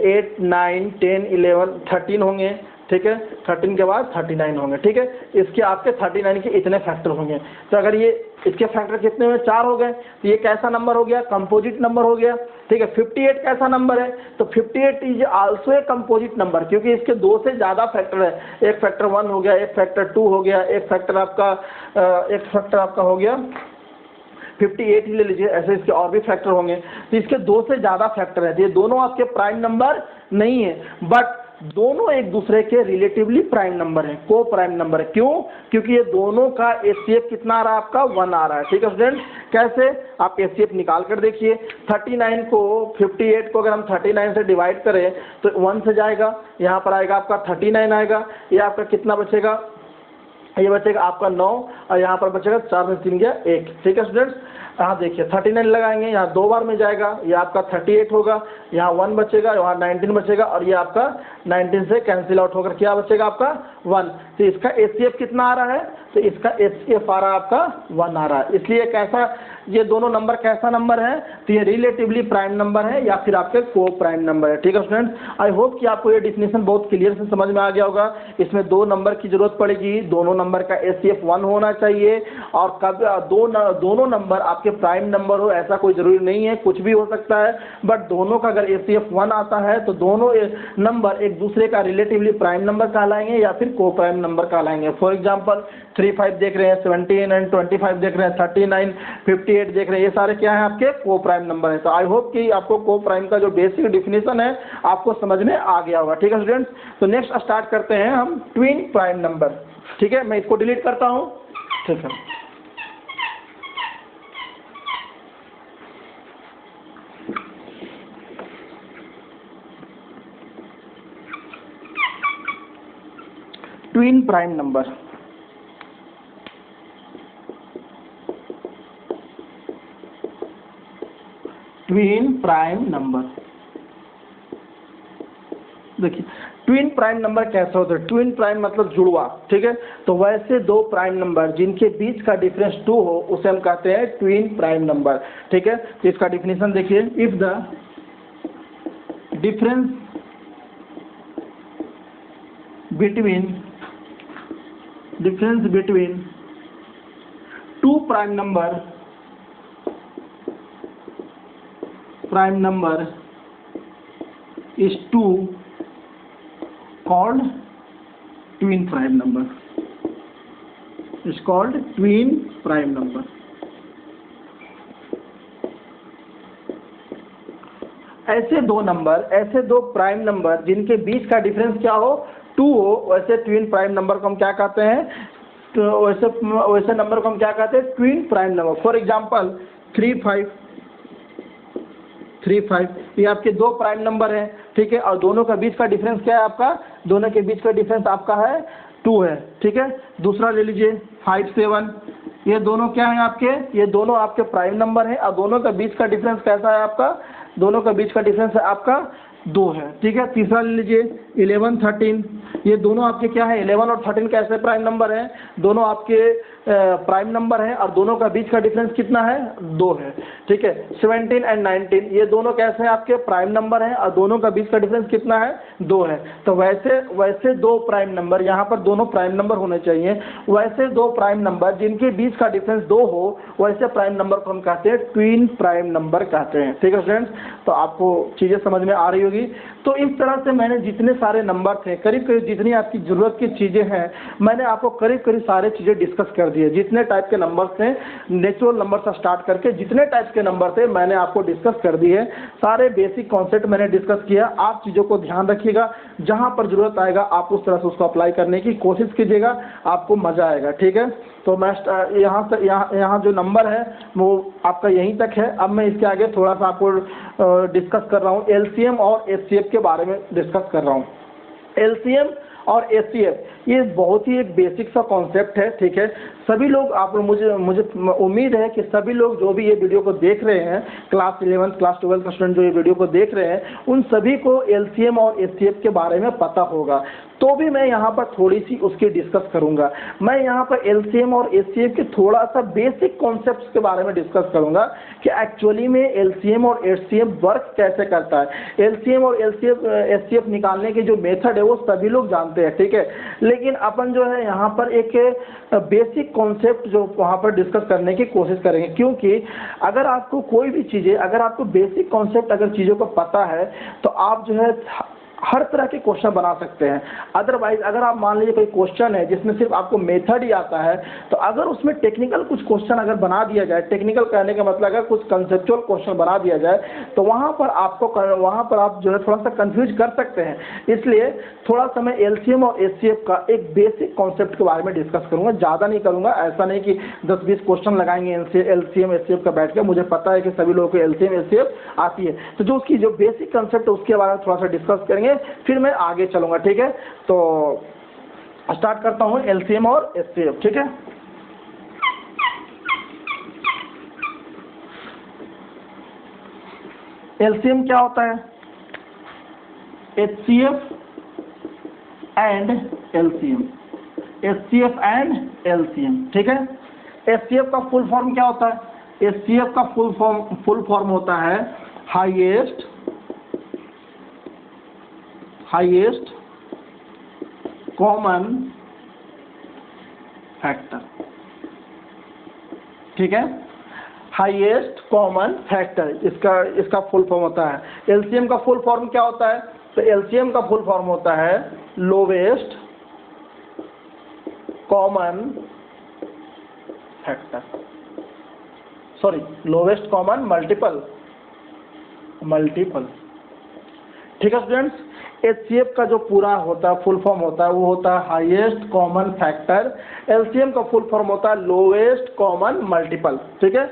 8 9 10 11 13 होंगे, ठीक है, 13 के बाद 39 होंगे, ठीक है। इसके आपके 39 के इतने फैक्टर होंगे। तो अगर ये इसके फैक्टर कितने हुए, 4 हो गए, तो ये कैसा नंबर हो गया, कंपोजिट नंबर हो गया, ठीक है। 58 कैसा नंबर है, तो 58 is also a composite number, क्योंकि इसके 2 से ज़्यादा फैक्टर है। एक फैक्टर 1 हो गया, एक फैक्टर 2 हो गया, एक फैक्टर आपका हो गया 58 ही ले लीजिए, ऐसे इसके और भी फैक्टर होंगे। तो इसके 2 से ज़्यादा फैक्टर है, तो ये दोनों आपके प्राइम नंबर नहीं है, बट दोनों एक दूसरे के रिलेटिवली प्राइम नंबर है, को प्राइम नंबर है। क्यों? क्योंकि ये दोनों का एचसीएफ कितना आ रहा है आपका, 1 आ रहा है, ठीक है स्टूडेंट। कैसे? आप एचसीएफ निकाल कर देखिए, 39 को 58 को अगर हम 39 से डिवाइड करें तो 1 से जाएगा, यहाँ पर आएगा आपका 39 आएगा, ये आपका कितना बचेगा, ये बचेगा आपका 9, और यहाँ पर बचेगा 4 में 3 गया 1, ठीक है स्टूडेंट्स। यहाँ देखिए 39 लगाएंगे, यहाँ 2 बार में जाएगा, ये आपका 38 होगा, यहाँ 1 बचेगा, यहाँ 19 बचेगा, और ये आपका 19 से कैंसिल आउट होकर क्या बचेगा आपका 1। तो इसका एचसीएफ कितना आ रहा है, तो इसका एचसीएफ आ रहा है आपका 1 आ रहा है। इसलिए कैसा, ये दोनों नंबर कैसा नंबर है, तो ये रिलेटिवली प्राइम नंबर है या फिर आपके को प्राइम नंबर है, ठीक है स्टूडेंट्स। आई होप कि आपको ये डिफिनेशन बहुत क्लियर से समझ में आ गया होगा। इसमें 2 नंबर की जरूरत पड़ेगी, दोनों नंबर का एचसीएफ 1 होना चाहिए, और कब दोनों नंबर आपके प्राइम नंबर हो ऐसा कोई जरूरी नहीं है, कुछ भी हो सकता है, बट दोनों का अगर एचसीएफ 1 आता है तो दोनों नंबर एक दूसरे का रिलेटिवली प्राइम नंबर कहलाएंगे या फिर को प्राइम नंबर कहलाएंगे। फॉर एग्जांपल 35 देख रहे हैं, 17 एंड 25 देख रहे हैं, 39, 58 देख रहे हैं, ये सारे क्या हैं आपके को प्राइम नंबर है। तो आई होप कि आपको को प्राइम का जो बेसिक डिफिनेशन है आपको समझ में आ गया होगा, ठीक है स्टूडेंट्स। तो नेक्स्ट स्टार्ट करते हैं हम ट्विन प्राइम नंबर, ठीक है। मैं इसको डिलीट करता हूँ, ठीक है। Twin prime number, twin prime number, देखिए ट्विन प्राइम नंबर कैसा होता है, ट्विन प्राइम मतलब जुड़वा, ठीक है। तो वैसे 2 प्राइम नंबर जिनके बीच का डिफरेंस 2 हो उसे हम कहते हैं ट्विन प्राइम नंबर, ठीक है। तो इसका डिफिनेशन देखिए, if the difference between 2 prime number is 2 called twin prime number, is called twin prime number। ऐसे 2 प्राइम नंबर जिनके बीच का डिफरेंस क्या हो, 2 हो, वैसे ट्विन प्राइम नंबर को हम क्या कहते हैं, तो वैसे नंबर को हम क्या कहते हैं, twin prime number. For example 35 ये आपके 2 प्राइम नंबर हैं, ठीक है, और दोनों का बीच का डिफरेंस क्या है आपका, दोनों के बीच का डिफरेंस आपका है 2 है, ठीक है। दूसरा ले लीजिए 57, ये दोनों क्या हैं आपके, ये दोनों आपके प्राइम नंबर हैं, और दोनों का बीच का डिफरेंस कैसा है आपका, दोनों का बीच का डिफरेंस है आपका 2 है, ठीक है। तीसरा ले लीजिए 11, 13, ये दोनों आपके क्या है, 11 और 13 कैसे प्राइम नंबर हैं, दोनों आपके प्राइम नंबर हैं, और दोनों का बीच का डिफरेंस कितना है, 2 है, ठीक है। 17 एंड 19 ये दोनों कैसे हैं आपके प्राइम नंबर हैं, और दोनों का बीच का डिफरेंस कितना है, 2 है। तो वैसे 2 प्राइम नंबर, यहाँ पर दोनों प्राइम नंबर होने चाहिए, वैसे 2 प्राइम नंबर जिनके बीच का डिफरेंस 2 हो वैसे प्राइम नंबर को हम कहते हैं ट्विन प्राइम नंबर कहते हैं, ठीक है फ्रेंड्स। तो आपको चीज़ें समझ में आ रही होगी। तो इस तरह से मैंने जितने सारे नंबर थे, करीब करीब जितनी आपकी ज़रूरत की चीज़ें हैं, मैंने आपको करीब करीब सारे चीज़ें डिस्कस कर दी है। जितने टाइप के नंबर्स थे, नेचुरल नंबर से स्टार्ट करके जितने टाइप के नंबर थे मैंने आपको डिस्कस कर दी है, सारे बेसिक कॉन्सेप्ट मैंने डिस्कस किया। आप चीज़ों को ध्यान रखिएगा, जहाँ पर ज़रूरत आएगा आप उस तरह से उसको अप्लाई करने की कोशिश कीजिएगा, आपको मज़ा आएगा, ठीक है। तो मैं यहाँ जो नंबर है वो आपका यहीं तक है। अब मैं इसके आगे थोड़ा सा आपको डिस्कस कर रहा हूँ, एलसीएम और एचसीएफ के बारे में डिस्कस कर रहा हूँ। एलसीएम और एचसीएफ ये बहुत ही एक बेसिक सा कॉन्सेप्ट है, ठीक है। सभी लोग आप मुझे मुझे उम्मीद है कि सभी लोग जो भी ये वीडियो को देख रहे हैं, क्लास 11 क्लास 12 का स्टूडेंट जो ये वीडियो को देख रहे हैं, उन सभी को एलसीएम और एचसीएफ के बारे में पता होगा। तो भी मैं यहाँ पर थोड़ी सी उसकी डिस्कस करूँगा। मैं यहाँ पर एलसीएम और एचसीएफ के थोड़ा सा बेसिक कॉन्सेप्ट्स के बारे में डिस्कस करूँगा कि एक्चुअली में एलसीएम और एचसीएफ वर्क कैसे करता है। एलसीएम और एचसीएफ निकालने के जो मेथड है वो सभी लोग जानते हैं, ठीक है, लेकिन अपन जो है यहाँ पर एक बेसिक कॉन्सेप्ट जो वहाँ पर डिस्कस करने की कोशिश करेंगे, क्योंकि अगर आपको कोई भी चीज़ें, अगर आपको बेसिक कॉन्सेप्ट अगर चीज़ों का पता है तो आप जो है हर तरह के क्वेश्चन बना सकते हैं। अदरवाइज अगर आप मान लीजिए कोई क्वेश्चन है जिसमें सिर्फ आपको मेथड ही आता है, तो अगर उसमें टेक्निकल कुछ क्वेश्चन अगर बना दिया जाए, टेक्निकल कहने का मतलब अगर कुछ कंसेप्चुअल क्वेश्चन बना दिया जाए, तो वहाँ पर आप जो है थोड़ा सा कंफ्यूज कर सकते हैं। इसलिए थोड़ा सा मैं एलसीएम और एचसीएफ का एक बेसिक कॉन्सेप्ट के बारे में डिस्कस करूँगा, ज़्यादा नहीं करूँगा। ऐसा नहीं कि 10-20 क्वेश्चन लगाएंगे एलसीएम एचसीएफ का बैठ के। मुझे पता है कि सभी लोगों को एलसीएम एचसीएफ आती है, तो जो उसकी जो बेसिक कंसेप्ट है उसके बारे में थोड़ा सा डिस्कस करेंगे, फिर मैं आगे चलूंगा, ठीक है। तो स्टार्ट करता हूं एलसीएम और एचसीएफ, ठीक है। एलसीएम क्या होता है? HCF and LCM, HCF and LCM, ठीक है। एचसीएफ का फुल फॉर्म क्या होता है? एचसीएफ का फुल फॉर्म होता है हाईएस्ट कॉमन फैक्टर, ठीक है। हाईएस्ट कॉमन फैक्टर इसका फुल फॉर्म होता है। एलसीएम का फुल फॉर्म क्या होता है? तो एलसीएम का फुल फॉर्म होता है lowest common factor, sorry lowest common multiple, ठीक है स्टूडेंट्स। एचसीएफ का जो पूरा होता है फुल फॉर्म होता है वो होता है हाईएस्ट कॉमन फैक्टर। एलसीएम का फुल फॉर्म होता है लोवेस्ट कॉमन मल्टीपल, ठीक है।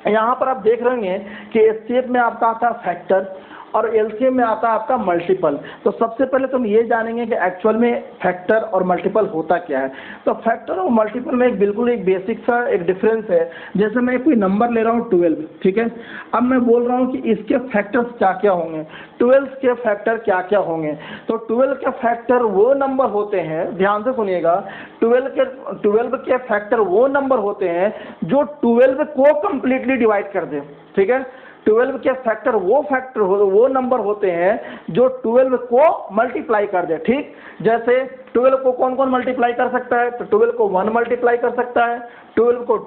यहाँ पर आप देख रहे हैं कि एचसीएफ में आपका आता है फैक्टर और एलसीएम में आता है आपका मल्टीपल। तो सबसे पहले तुम ये जानेंगे कि एक्चुअल में फैक्टर और मल्टीपल होता क्या है। तो फैक्टर और मल्टीपल में बिल्कुल एक बेसिक सा एक डिफरेंस है। जैसे मैं कोई नंबर ले रहा हूँ 12, ठीक है। अब मैं बोल रहा हूँ कि इसके फैक्टर्स क्या क्या होंगे, 12 के फैक्टर क्या क्या होंगे। तो 12 के फैक्टर वो नंबर होते हैं, ध्यान से सुनिएगा, 12 के फैक्टर वो नंबर होते हैं जो 12 को कंप्लीटली डिवाइड कर दे, ठीक है। 12 के फैक्टर वो नंबर होते हैं जो 12 को मल्टीप्लाई कर दे, ठीक। जैसे 12 को कौन कौन मल्टीप्लाई कर सकता है? तो 12 को 1 मल्टीप्लाई कर सकता है, 12 को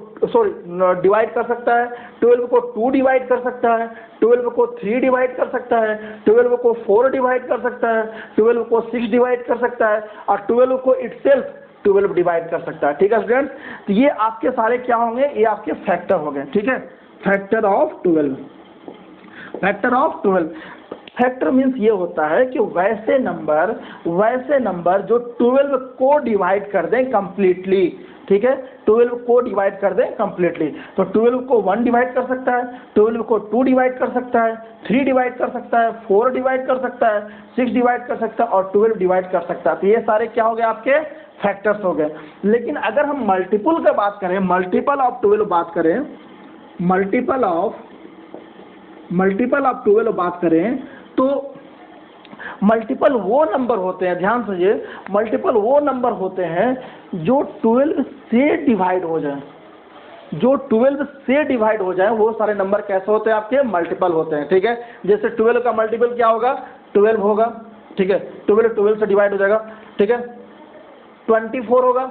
डिवाइड कर सकता है, 12 को 2 डिवाइड कर सकता है, 12 को 3 डिवाइड कर सकता है, 12 को 4 डिवाइड कर सकता है, 12 को 6 डिवाइड कर सकता है और 12 को इटसेल्फ 12 डिवाइड कर सकता है, ठीक है स्टूडेंट। तो ये आपके सारे क्या होंगे? ये आपके फैक्टर हो गए, ठीक है। Factor of 12, factor of 12। Factor means ये होता है कि वैसे नंबर जो 12 को डिवाइड कर दें कंप्लीटली, ठीक है। 12 को डिवाइड कर दें कंप्लीटली। तो 12 को 1 डिवाइड कर सकता है, 12 को 2 डिवाइड कर सकता है, 3 डिवाइड कर सकता है, 4 डिवाइड कर सकता है, 6 डिवाइड कर सकता है और 12 डिवाइड कर सकता है। तो ये सारे क्या हो गए? आपके फैक्टर्स हो गए। लेकिन अगर हम मल्टीपल की बात करें, मल्टीपल ऑफ 12 बात करें, मल्टीपल ऑफ 12 बात करें, तो मल्टीपल वो नंबर होते हैं, ध्यान सुनिए, मल्टीपल वो नंबर होते हैं जो 12 से डिवाइड हो जाए, जो 12 से डिवाइड हो जाए वो सारे नंबर कैसे होते हैं? आपके मल्टीपल होते हैं, ठीक है। जैसे 12 का मल्टीपल क्या होगा? 12 होगा, ठीक है। 12 से डिवाइड हो जाएगा, ठीक है। 24 होगा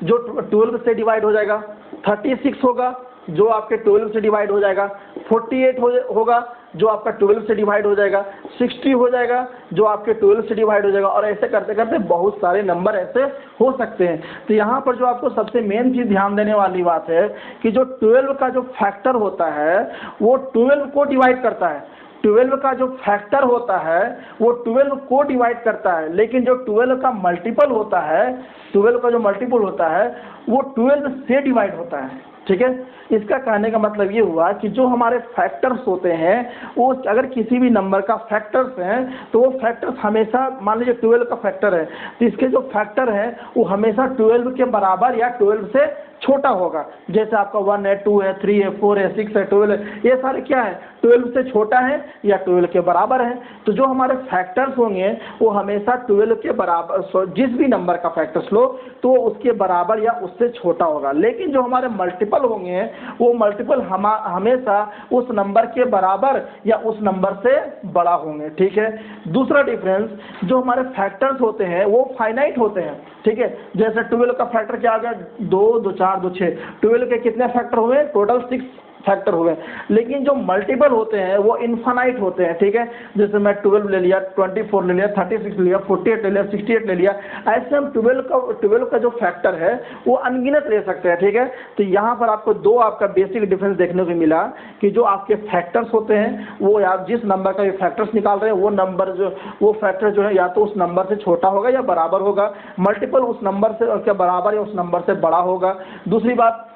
जो 12 से डिवाइड हो जाएगा, 36 होगा जो आपके 12 से डिवाइड हो जाएगा, 48 होगा जो आपका 12 से डिवाइड हो जाएगा, 60 हो जाएगा जो आपके 12 से डिवाइड हो जाएगा और ऐसे करते करते बहुत सारे नंबर ऐसे हो सकते हैं। तो यहाँ पर जो आपको सबसे मेन चीज़ ध्यान देने वाली बात है कि जो 12 का जो फैक्टर होता है वो 12 को डिवाइड करता है। 12 का जो फैक्टर होता है वो 12 को डिवाइड करता है, लेकिन जो 12 का मल्टीपल होता है, 12 का जो मल्टीपल होता है वो 12 से डिवाइड होता है, ठीक है। इसका कहने का मतलब ये हुआ कि जो हमारे फैक्टर्स होते हैं वो अगर किसी भी नंबर का फैक्टर्स हैं तो वो फैक्टर्स हमेशा, मान लीजिए 12 का फैक्टर है तो इसके जो फैक्टर है वो हमेशा 12 के बराबर या 12 से छोटा होगा। जैसे आपका 1 है, 2 है, 3 है, 4 है, 6 है, 12 है, ये सारे क्या है 12 से छोटा है या 12 के बराबर है। तो जो हमारे फैक्टर्स होंगे वो हमेशा 12 के बराबर, जिस भी नंबर का फैक्टर्स लो तो उसके बराबर या उससे छोटा होगा। लेकिन जो हमारे मल्टीपल होंगे वो मल्टीपल हमेशा उस नंबर के बराबर या उस नंबर से बड़ा होंगे। ठीक है। दूसरा डिफरेंस, जो हमारे फैक्टर्स होते हैं वो फाइनाइट होते हैं। ठीक है। जैसे 12 का फैक्टर क्या आ गया, 2 2 4 2 6, 12 के कितने फैक्टर हुए, टोटल 6 फैक्टर हुए। लेकिन जो मल्टीपल होते हैं वो इनफाइनाइट होते हैं। ठीक है। जैसे मैं 12 ले लिया, 24 ले लिया, 36 ले लिया, 48 ले लिया, 68 ले लिया, ऐसे हम 12 का जो फैक्टर है वो अनगिनत ले सकते हैं। ठीक है। तो यहाँ पर आपको दो आपका बेसिक डिफरेंस देखने को मिला कि जो आपके फैक्टर्स होते हैं वो आप जिस नंबर का ये फैक्टर्स निकाल रहे हैं वो नंबर जो वो फैक्टर जो है या तो उस नंबर से छोटा होगा या बराबर होगा, मल्टीपल उस नंबर से के बराबर या उस नंबर से बड़ा होगा। दूसरी बात,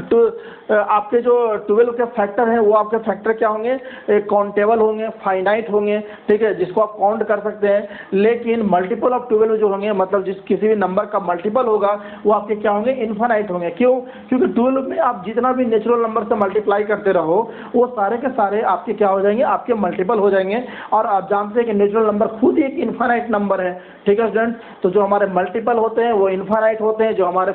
तो आपके जो 12 के फैक्टर हैं वो आपके फैक्टर क्या होंगे, काउंटेबल होंगे, फाइनाइट होंगे। ठीक है, जिसको आप काउंट कर सकते हैं। लेकिन मल्टीपल ऑफ 12 जो होंगे, मतलब जिस किसी भी नंबर का मल्टीपल होगा वो आपके क्या होंगे, इनफाइनाइट होंगे। क्यों? क्योंकि 12 में आप जितना भी नेचुरल नंबर से मल्टीप्लाई करते रहो वो सारे के सारे आपके क्या हो जाएंगे, आपके मल्टीपल हो जाएंगे। और आप जानते हैं कि नेचुरल नंबर खुद एक इनफाइनाइट नंबर है। ठीक है स्टूडेंट, तो जो हमारे मल्टीपल होते हैं वो इनफाइनाइट होते हैं, जो हमारे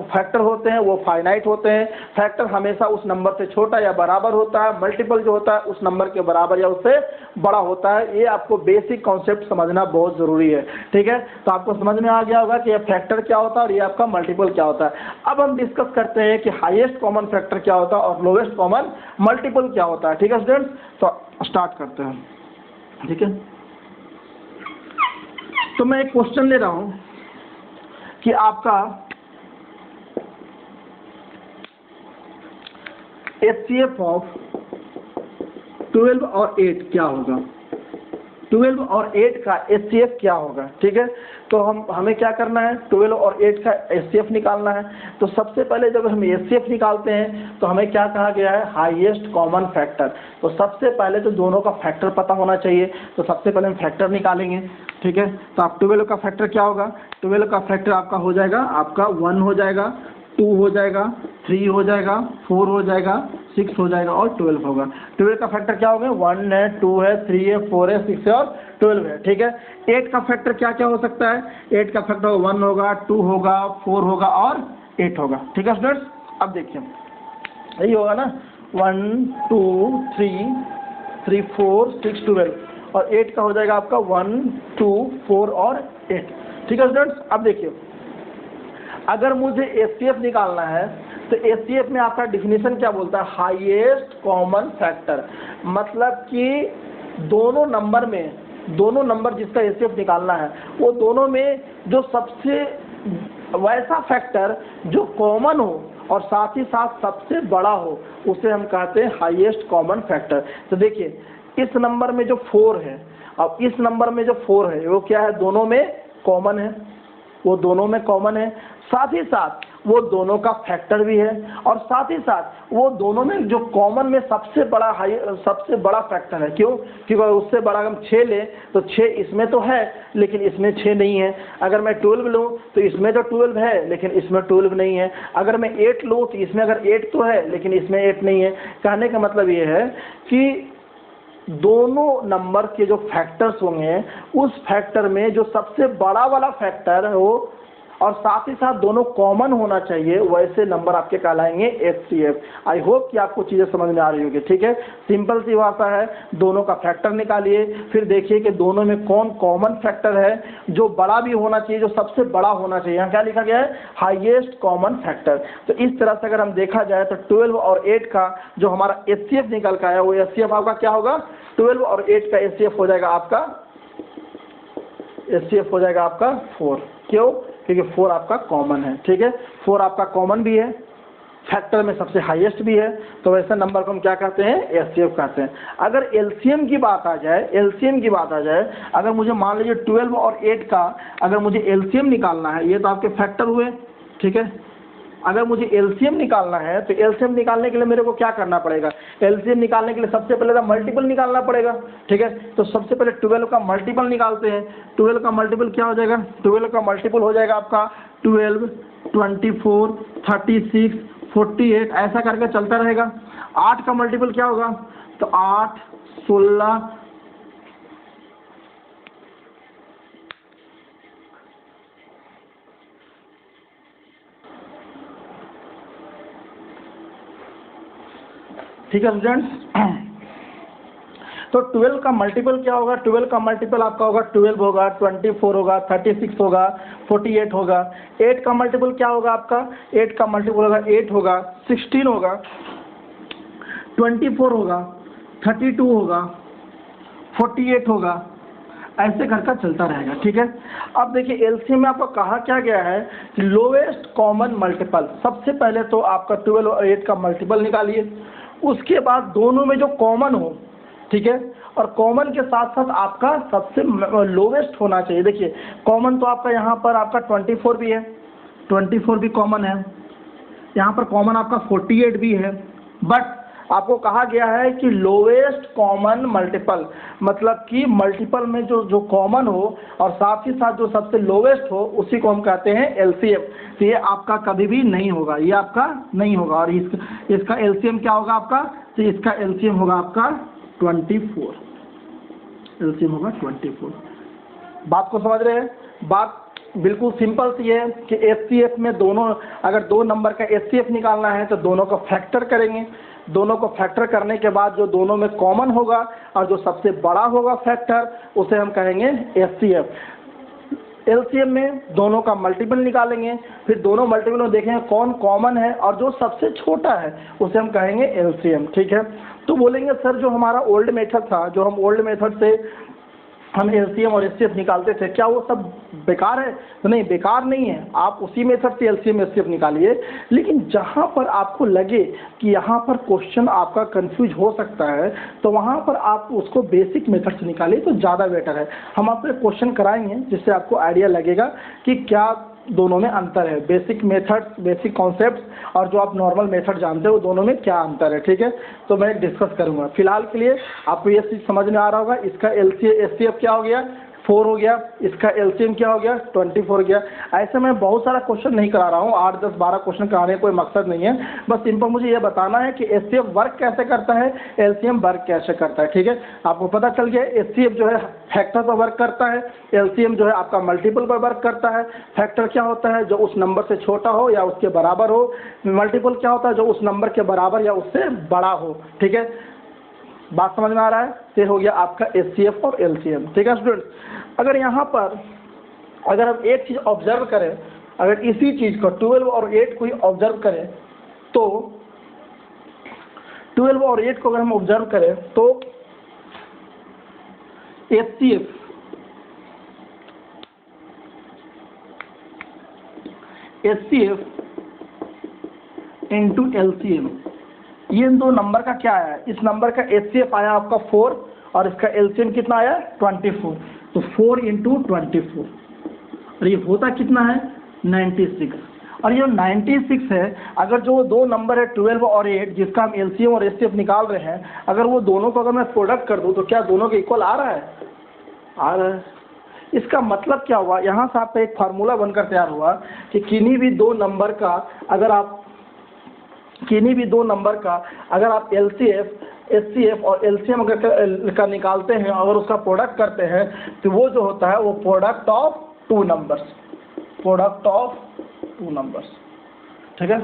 फैक्टर होते हैं वो फाइनाइट होते हैं। फैक्टर हमेशा उस नंबर से छोटा या बराबर होता है, मल्टीपल जो होता है उस नंबर के बराबर या उससे बड़ा होता है। ये आपको बेसिक कॉन्सेप्ट समझना बहुत जरूरी है। ठीक है, तो आपको समझ में आ गया होगा कि ये फैक्टर क्या होता है और ये आपका मल्टीपल क्या होता है। अब हम डिस्कस करते हैं कि हाईएस्ट कॉमन फैक्टर क्या होता है और लोवेस्ट कॉमन मल्टीपल क्या होता है। ठीक है स्टूडेंट्स, तो स्टार्ट करते हैं। ठीक है, तो मैं एक क्वेश्चन ले रहा हूं कि आपका HCF ऑफ 12 और 8 क्या होगा, 12 और 8 का HCF क्या होगा। ठीक है, तो हमें क्या करना है, 12 और 8 का HCF निकालना है। तो सबसे पहले जब हम HCF निकालते हैं तो हमें क्या कहा गया है, हाईएस्ट कॉमन फैक्टर। तो सबसे पहले तो दोनों का फैक्टर पता होना चाहिए। तो सबसे पहले हम फैक्टर निकालेंगे। ठीक है, तो आप 12 का फैक्टर क्या होगा, 12 का फैक्टर आपका हो जाएगा, आपका 1 हो जाएगा, 2 हो जाएगा, 3 हो जाएगा, 4 हो जाएगा, 6 हो जाएगा और 12 होगा। 12 का फैक्टर क्या होगा, 1 है, 2 है, 3 है, 4 है, 6 है और 12 है। ठीक है, 8 का फैक्टर क्या क्या हो सकता है, 8 का फैक्टर 1 होगा, 2 होगा, 4 होगा और 8 होगा। ठीक है स्टूडेंट्स, अब देखिए यही होगा ना, 1 2 3 4 6 12 और 8 का हो जाएगा आपका 1 2 4 और 8। ठीक है स्टूडेंट्स, अब देखिए अगर मुझे HCF निकालना है तो HCF में आपका डिफिनीशन क्या बोलता है, हाईएस्ट कॉमन फैक्टर। मतलब कि दोनों नंबर जिसका HCF निकालना है वो दोनों में जो सबसे वैसा फैक्टर जो कॉमन हो और साथ ही साथ सबसे बड़ा हो उसे हम कहते हैं हाईएस्ट कॉमन फैक्टर। तो देखिए इस नंबर में जो 4 है और इस नंबर में जो 4 है वो क्या है, दोनों में कॉमन है, वो दोनों में कॉमन है, साथ ही साथ वो दोनों का फैक्टर भी है और साथ ही साथ वो दोनों में जो कॉमन में सबसे बड़ा फैक्टर है। क्यों? क्योंकि उससे बड़ा हम 6 ले तो 6 इसमें तो है लेकिन इसमें 6 नहीं है। अगर मैं 12 लूँ तो इसमें तो 12 है लेकिन इसमें 12 नहीं है। अगर मैं 8 लूँ तो इसमें अगर 8 तो है लेकिन इसमें 8 नहीं है। कहने का मतलब ये है कि दोनों नंबर के जो फैक्टर्स होंगे उस फैक्टर में जो सबसे बड़ा वाला फैक्टर हो और साथ ही साथ दोनों कॉमन होना चाहिए, वैसे नंबर आपके कहलाएंगे HCF। आई होप कि आपको चीज़ें समझ में आ रही होगी। ठीक है, सिंपल सी भाषा है, दोनों का फैक्टर निकालिए, फिर देखिए कि दोनों में कौन कॉमन फैक्टर है जो बड़ा भी होना चाहिए, जो सबसे बड़ा होना चाहिए। यहाँ क्या लिखा गया है, हाईएस्ट कॉमन फैक्टर। तो इस तरह से अगर हम देखा जाए तो 12 और 8 का जो हमारा HCF निकल का है वो HCF आपका क्या होगा, 12 और 8 का HCF हो जाएगा आपका 4। क्यों? क्योंकि 4 आपका कॉमन है। ठीक है, 4 आपका कॉमन भी है, फैक्टर में सबसे हाईएस्ट भी है, तो वैसे नंबर को हम क्या कहते हैं, HCF कहते हैं। अगर LCM की बात आ जाए, अगर मुझे मान लीजिए 12 और 8 का अगर मुझे LCM निकालना है, ये तो आपके फैक्टर हुए। ठीक है, अगर मुझे एलसीएम निकालना है तो एलसीएम निकालने के लिए मेरे को क्या करना पड़ेगा, एलसीएम निकालने के लिए सबसे पहले तो मल्टीपल निकालना पड़ेगा। ठीक है, तो सबसे पहले 12 का मल्टीपल निकालते हैं। 12 का मल्टीपल क्या हो जाएगा, 12 का मल्टीपल हो जाएगा आपका 12, 24, 36, 48, ऐसा करके चलता रहेगा। 8 का मल्टीपल क्या होगा, तो 8, 16, ठीक है स्टूडेंट्स। तो 12 का मल्टीपल क्या होगा, 12 का मल्टीपल आपका होगा 12 होगा, 24 होगा, 36 होगा, 48 होगा। 8 का मल्टीपल क्या होगा आपका, 8 का मल्टीपल होगा 8 होगा, 16 होगा, 24 होगा, 32 होगा, 48 होगा, ऐसे करके चलता रहेगा। ठीक है, अब देखिए एलसीएम में आपको कहा क्या गया है, लोवेस्ट कॉमन मल्टीपल। सबसे पहले तो आपका 12 और 8 का मल्टीपल निकालिए, उसके बाद दोनों में जो कॉमन हो, ठीक है, और कॉमन के साथ साथ आपका सबसे लोवेस्ट होना चाहिए। देखिए कॉमन तो आपका यहाँ पर आपका 24 भी है, 24 भी कॉमन है, यहाँ पर कॉमन आपका 48 भी है, बट आपको कहा गया है कि लोवेस्ट कॉमन मल्टीपल, मतलब कि मल्टीपल में जो जो कॉमन हो और साथ ही साथ जो सबसे लोवेस्ट हो उसी को हम कहते हैं एलसीएम। तो ये आपका कभी भी नहीं होगा, ये आपका नहीं होगा। और इसका एलसीएम क्या होगा आपका, तो इसका एलसीएम होगा आपका 24, एलसीएम होगा 24। बात को समझ रहे हैं, बात बिल्कुल सिंपल सी है कि एचसीएफ में दोनों, अगर 2 नंबर का एचसीएफ निकालना है तो दोनों को फैक्टर करेंगे। दोनों को फैक्टर करने के बाद जो दोनों में कॉमन होगा और जो सबसे बड़ा होगा फैक्टर, उसे हम कहेंगे एचसीएफ। एलसीएम में दोनों का मल्टीपल निकालेंगे, फिर दोनों मल्टीपल में देखेंगे कौन कॉमन है और जो सबसे छोटा है उसे हम कहेंगे एलसीएम। ठीक है, तो बोलेंगे सर जो हमारा ओल्ड मेथड था, जो हम ओल्ड मेथड से हम एलसीएम और एचसीएफ निकालते थे, क्या वो सब बेकार है? तो नहीं, बेकार नहीं है, आप उसी मेथड से एलसीएम एचसीएफ निकालिए। लेकिन जहाँ पर आपको लगे कि यहाँ पर क्वेश्चन आपका कंफ्यूज हो सकता है, तो वहाँ पर आप उसको बेसिक मेथड से निकालिए तो ज़्यादा बेटर है। हम आपको क्वेश्चन कराएंगे जिससे आपको आइडिया लगेगा कि क्या दोनों में अंतर है, बेसिक मेथड, बेसिक कॉन्सेप्ट और जो आप नॉर्मल मेथड जानते हो दोनों में क्या अंतर है। ठीक है, तो मैं डिस्कस करूंगा। फिलहाल के लिए आपको ये चीज़ समझ में आ रहा होगा, इसका एचसीएफ क्या हो गया, 4 हो गया, इसका एलसीएम क्या हो गया, 24 हो गया। ऐसे मैं बहुत सारा क्वेश्चन नहीं करा रहा हूँ, 8, 10, 12 क्वेश्चन कराने का कोई मकसद नहीं है, बस सिंपल मुझे ये बताना है कि एचसीएफ वर्क कैसे करता है, एलसीएम वर्क कैसे करता है। ठीक है, आपको पता चल गया एचसीएफ जो है फैक्टर पर वर्क करता है, एलसीएम जो है आपका मल्टीपल पर वर्क करता है। फैक्टर क्या होता है, जो उस नंबर से छोटा हो या उसके बराबर हो। मल्टीपल क्या होता है, जो उस नंबर के बराबर या उससे बड़ा हो। ठीक है, बात समझ में आ रहा है? ये हो गया आपका एचसीएफ और एलसीएम। ठीक है स्टूडेंट, अगर यहाँ पर अगर हम एक चीज़ ऑब्जर्व करें, अगर इसी चीज़ को 12 और 8 को ही ऑब्जर्व करें, तो 12 और 8 को अगर हम ऑब्जर्व करें तो एचसीएफ इंटू एलसीएम, ये इन दो नंबर का क्या आया, इस नंबर का एचसीएफ आया आपका 4 और इसका एलसीएम कितना आया 24, तो 4 इंटू 24 और ये होता कितना है 96। और ये 96 है, अगर जो दो नंबर है 12 और 8 जिसका हम एलसीएम और एचसीएफ निकाल रहे हैं, अगर वो दोनों को अगर मैं प्रोडक्ट कर दूं तो क्या दोनों के इक्वल आ रहा है? आ रहा है। इसका मतलब क्या हुआ, यहाँ से आपका एक फार्मूला बनकर तैयार हुआ कि किन्हीं भी दो नंबर का अगर आप एचसीएफ और एलसीएम अगर का निकालते हैं, अगर उसका प्रोडक्ट करते हैं, तो वो जो होता है वो प्रोडक्ट ऑफ टू नंबर्स। ठीक है,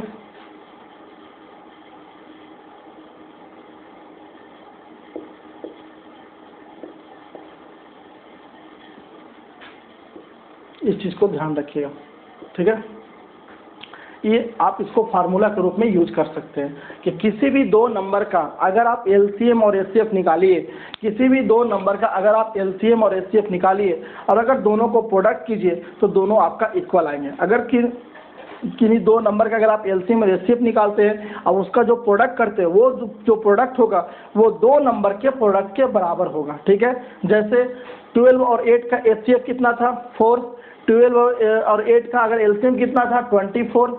इस चीज़ को ध्यान रखिएगा। ठीक है, ये आप इसको फार्मूला के रूप में यूज कर सकते हैं कि किसी भी दो नंबर का अगर आप एलसीएम और एचसीएफ निकालिए, किसी भी दो नंबर का अगर आप एलसीएम और एचसीएफ निकालिए और अगर दोनों को प्रोडक्ट कीजिए तो दोनों आपका इक्वल आएंगे। अगर किन्हीं दो नंबर का अगर आप एलसीएम और एचसीएफ निकालते हैं और उसका जो प्रोडक्ट करते हैं, वो जो प्रोडक्ट होगा वो दो नंबर के प्रोडक्ट के बराबर होगा। ठीक है, जैसे 12 और 8 का एचसीएफ कितना था 4, 12 और 8 का अगर एलसीएम कितना था 24,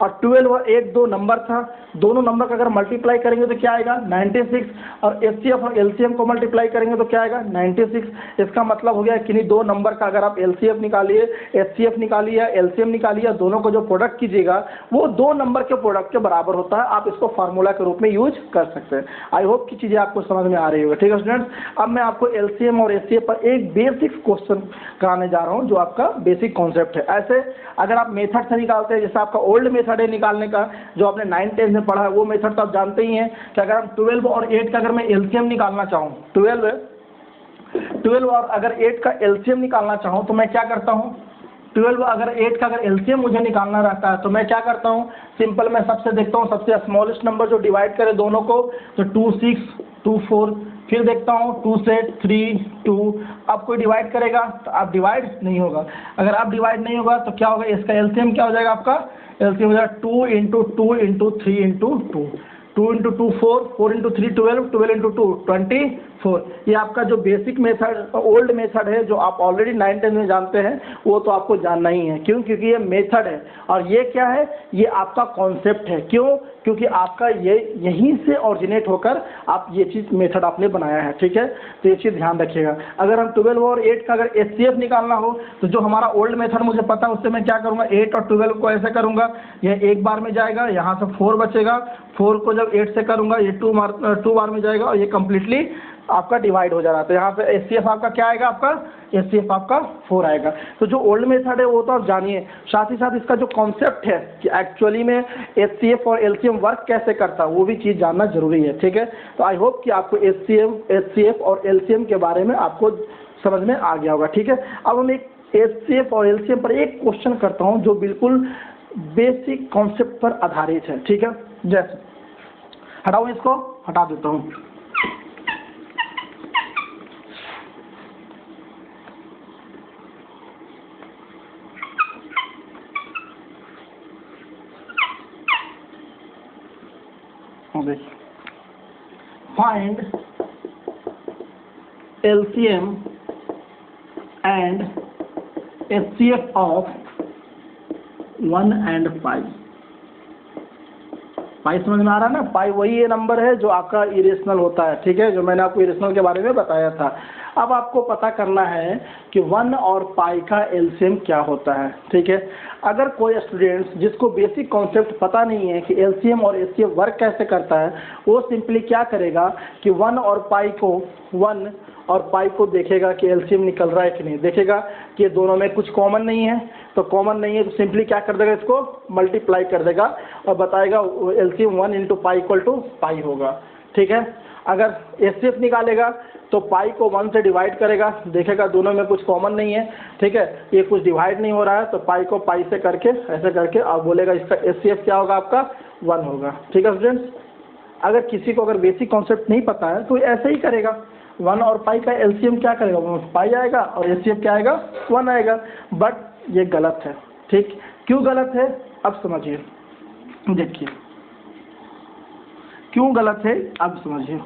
और 12 और 8 दो नंबर था, दोनों नंबर का अगर मल्टीप्लाई करेंगे तो क्या आएगा 96, और एचसीएफ और एलसीएम को मल्टीप्लाई करेंगे तो क्या आएगा 96। इसका मतलब हो गया कि नहीं, दो नंबर का अगर आप एलसीएफ निकालिए, एचसीएफ निकालिए, एलसीएम निकालिए, दोनों को जो प्रोडक्ट कीजिएगा वो दो नंबर के प्रोडक्ट के बराबर होता है। आप इसको फार्मूला के रूप में यूज कर सकते हैं। आई होप की चीज़ें आपको समझ में आ रही होगी। ठीक है स्टूडेंट्स, अब मैं आपको एलसीएम और एचसीएफ पर एक बेसिक क्वेश्चन कराने जा रहा हूँ जो आपका बेसिक कॉन्सेप्ट है। ऐसे अगर आप मेथड से निकालते हैं, जैसे आपका ओल्ड मेथड है निकालने का जो आपने 9th 10th में पढ़ा है, वो मेथड तो आप जानते ही हैं कि अगर हम 12 और 8 का अगर मैं एलसीएम निकालना चाहूँ, 12 और अगर 8 का एलसीएम निकालना चाहूँ तो मैं क्या करता हूँ, 12 अगर 8 का अगर एलसीएम मुझे निकालना रहता है तो मैं क्या करता हूँ, सिंपल मैं सबसे देखता हूँ सबसे स्मॉलेस्ट नंबर जो डिवाइड करे दोनों को, तो 2 6 2 4, फिर देखता हूँ 2 से 3 2। अब कोई डिवाइड करेगा तो आप डिवाइड नहीं होगा, अगर आप डिवाइड नहीं होगा तो क्या होगा, इसका एलसीएम क्या हो जाएगा, आपका एलसीएम हो जाएगा 2 × 2 × 3 × 2, 2 × 2 4, 4 × 3 12, 12 × 2 24। ये आपका जो बेसिक मेथड ओल्ड मेथड है जो आप ऑलरेडी 9th 10th में जानते हैं, वो तो आपको जानना ही है। क्यों? क्योंकि ये मेथड है और ये क्या है, ये आपका कॉन्सेप्ट है। क्यों? क्योंकि आपका ये यहीं से ऑरिजिनेट होकर आप ये चीज़ मेथड आपने बनाया है। ठीक है, तो ये चीज़ ध्यान रखिएगा। अगर हम 12 और 8 का अगर एचसीएफ निकालना हो तो जो हमारा ओल्ड मेथड मुझे पता है उससे मैं क्या करूँगा, 8 और 12 को ऐसे करूँगा, यह एक बार में जाएगा, यहाँ से 4 बचेगा, 4 को जब 8 से करूँगा ये 2 बार में जाएगा और ये कम्प्लीटली आपका डिवाइड हो जा रहा है। तो यहाँ पे एचसीएफ आपका क्या आएगा, आपका एचसीएफ आपका 4 आएगा। तो जो ओल्ड मेथड है वो तो आप जानिए, साथ ही साथ इसका जो कॉन्सेप्ट है कि एक्चुअली में एचसीएफ और एलसीएम वर्क कैसे करता है वो भी चीज़ जानना जरूरी है। ठीक है, तो आई होप कि आपको एचसीएफ और एलसीएम के बारे में आपको समझ में आ गया होगा। ठीक है, अब हम एक एचसीएफ और एलसीएम पर एक क्वेश्चन करता हूँ जो बिल्कुल बेसिक कॉन्सेप्ट पर आधारित है। ठीक है, जैसे हटाऊँ, इसको हटा देता हूँ। Find LCM and HCF of 1 and pi। पाई समझ में आ रहा है ना, पाई वही ये नंबर है जो आपका इरेशनल होता है। ठीक है, जो मैंने आपको इरेशनल के बारे में बताया था। अब आपको पता करना है कि 1 और पाई का एलसीएम क्या होता है। ठीक है, अगर कोई स्टूडेंट्स जिसको बेसिक कॉन्सेप्ट पता नहीं है कि एलसीएम और एचसीएफ वर्क कैसे करता है, वो सिंपली क्या करेगा कि 1 और पाई को देखेगा कि एलसीएम निकल रहा है कि नहीं, देखेगा कि दोनों में कुछ कॉमन नहीं है, तो कॉमन नहीं है तो सिंपली क्या कर देगा, इसको मल्टीप्लाई कर देगा और बताएगा एलसीएम 1 × पाई = पाई होगा। ठीक है, अगर एचसीएफ निकालेगा तो पाई को 1 से डिवाइड करेगा, देखेगा दोनों में कुछ कॉमन नहीं है। ठीक है, ये कुछ डिवाइड नहीं हो रहा है तो पाई को पाई से करके ऐसे करके आप बोलेगा इसका एचसीएफ क्या होगा, आपका 1 होगा। ठीक है स्टूडेंट्स, अगर किसी को अगर बेसिक कॉन्सेप्ट नहीं पता है तो ऐसे ही करेगा, 1 और पाई का एलसीएम क्या करेगा, पाई आएगा और एचसीएफ क्या आएगा, 1 आएगा। बट ये गलत है। ठीक, क्यों गलत है अब समझिए, देखिए क्यों गलत है अब समझिए।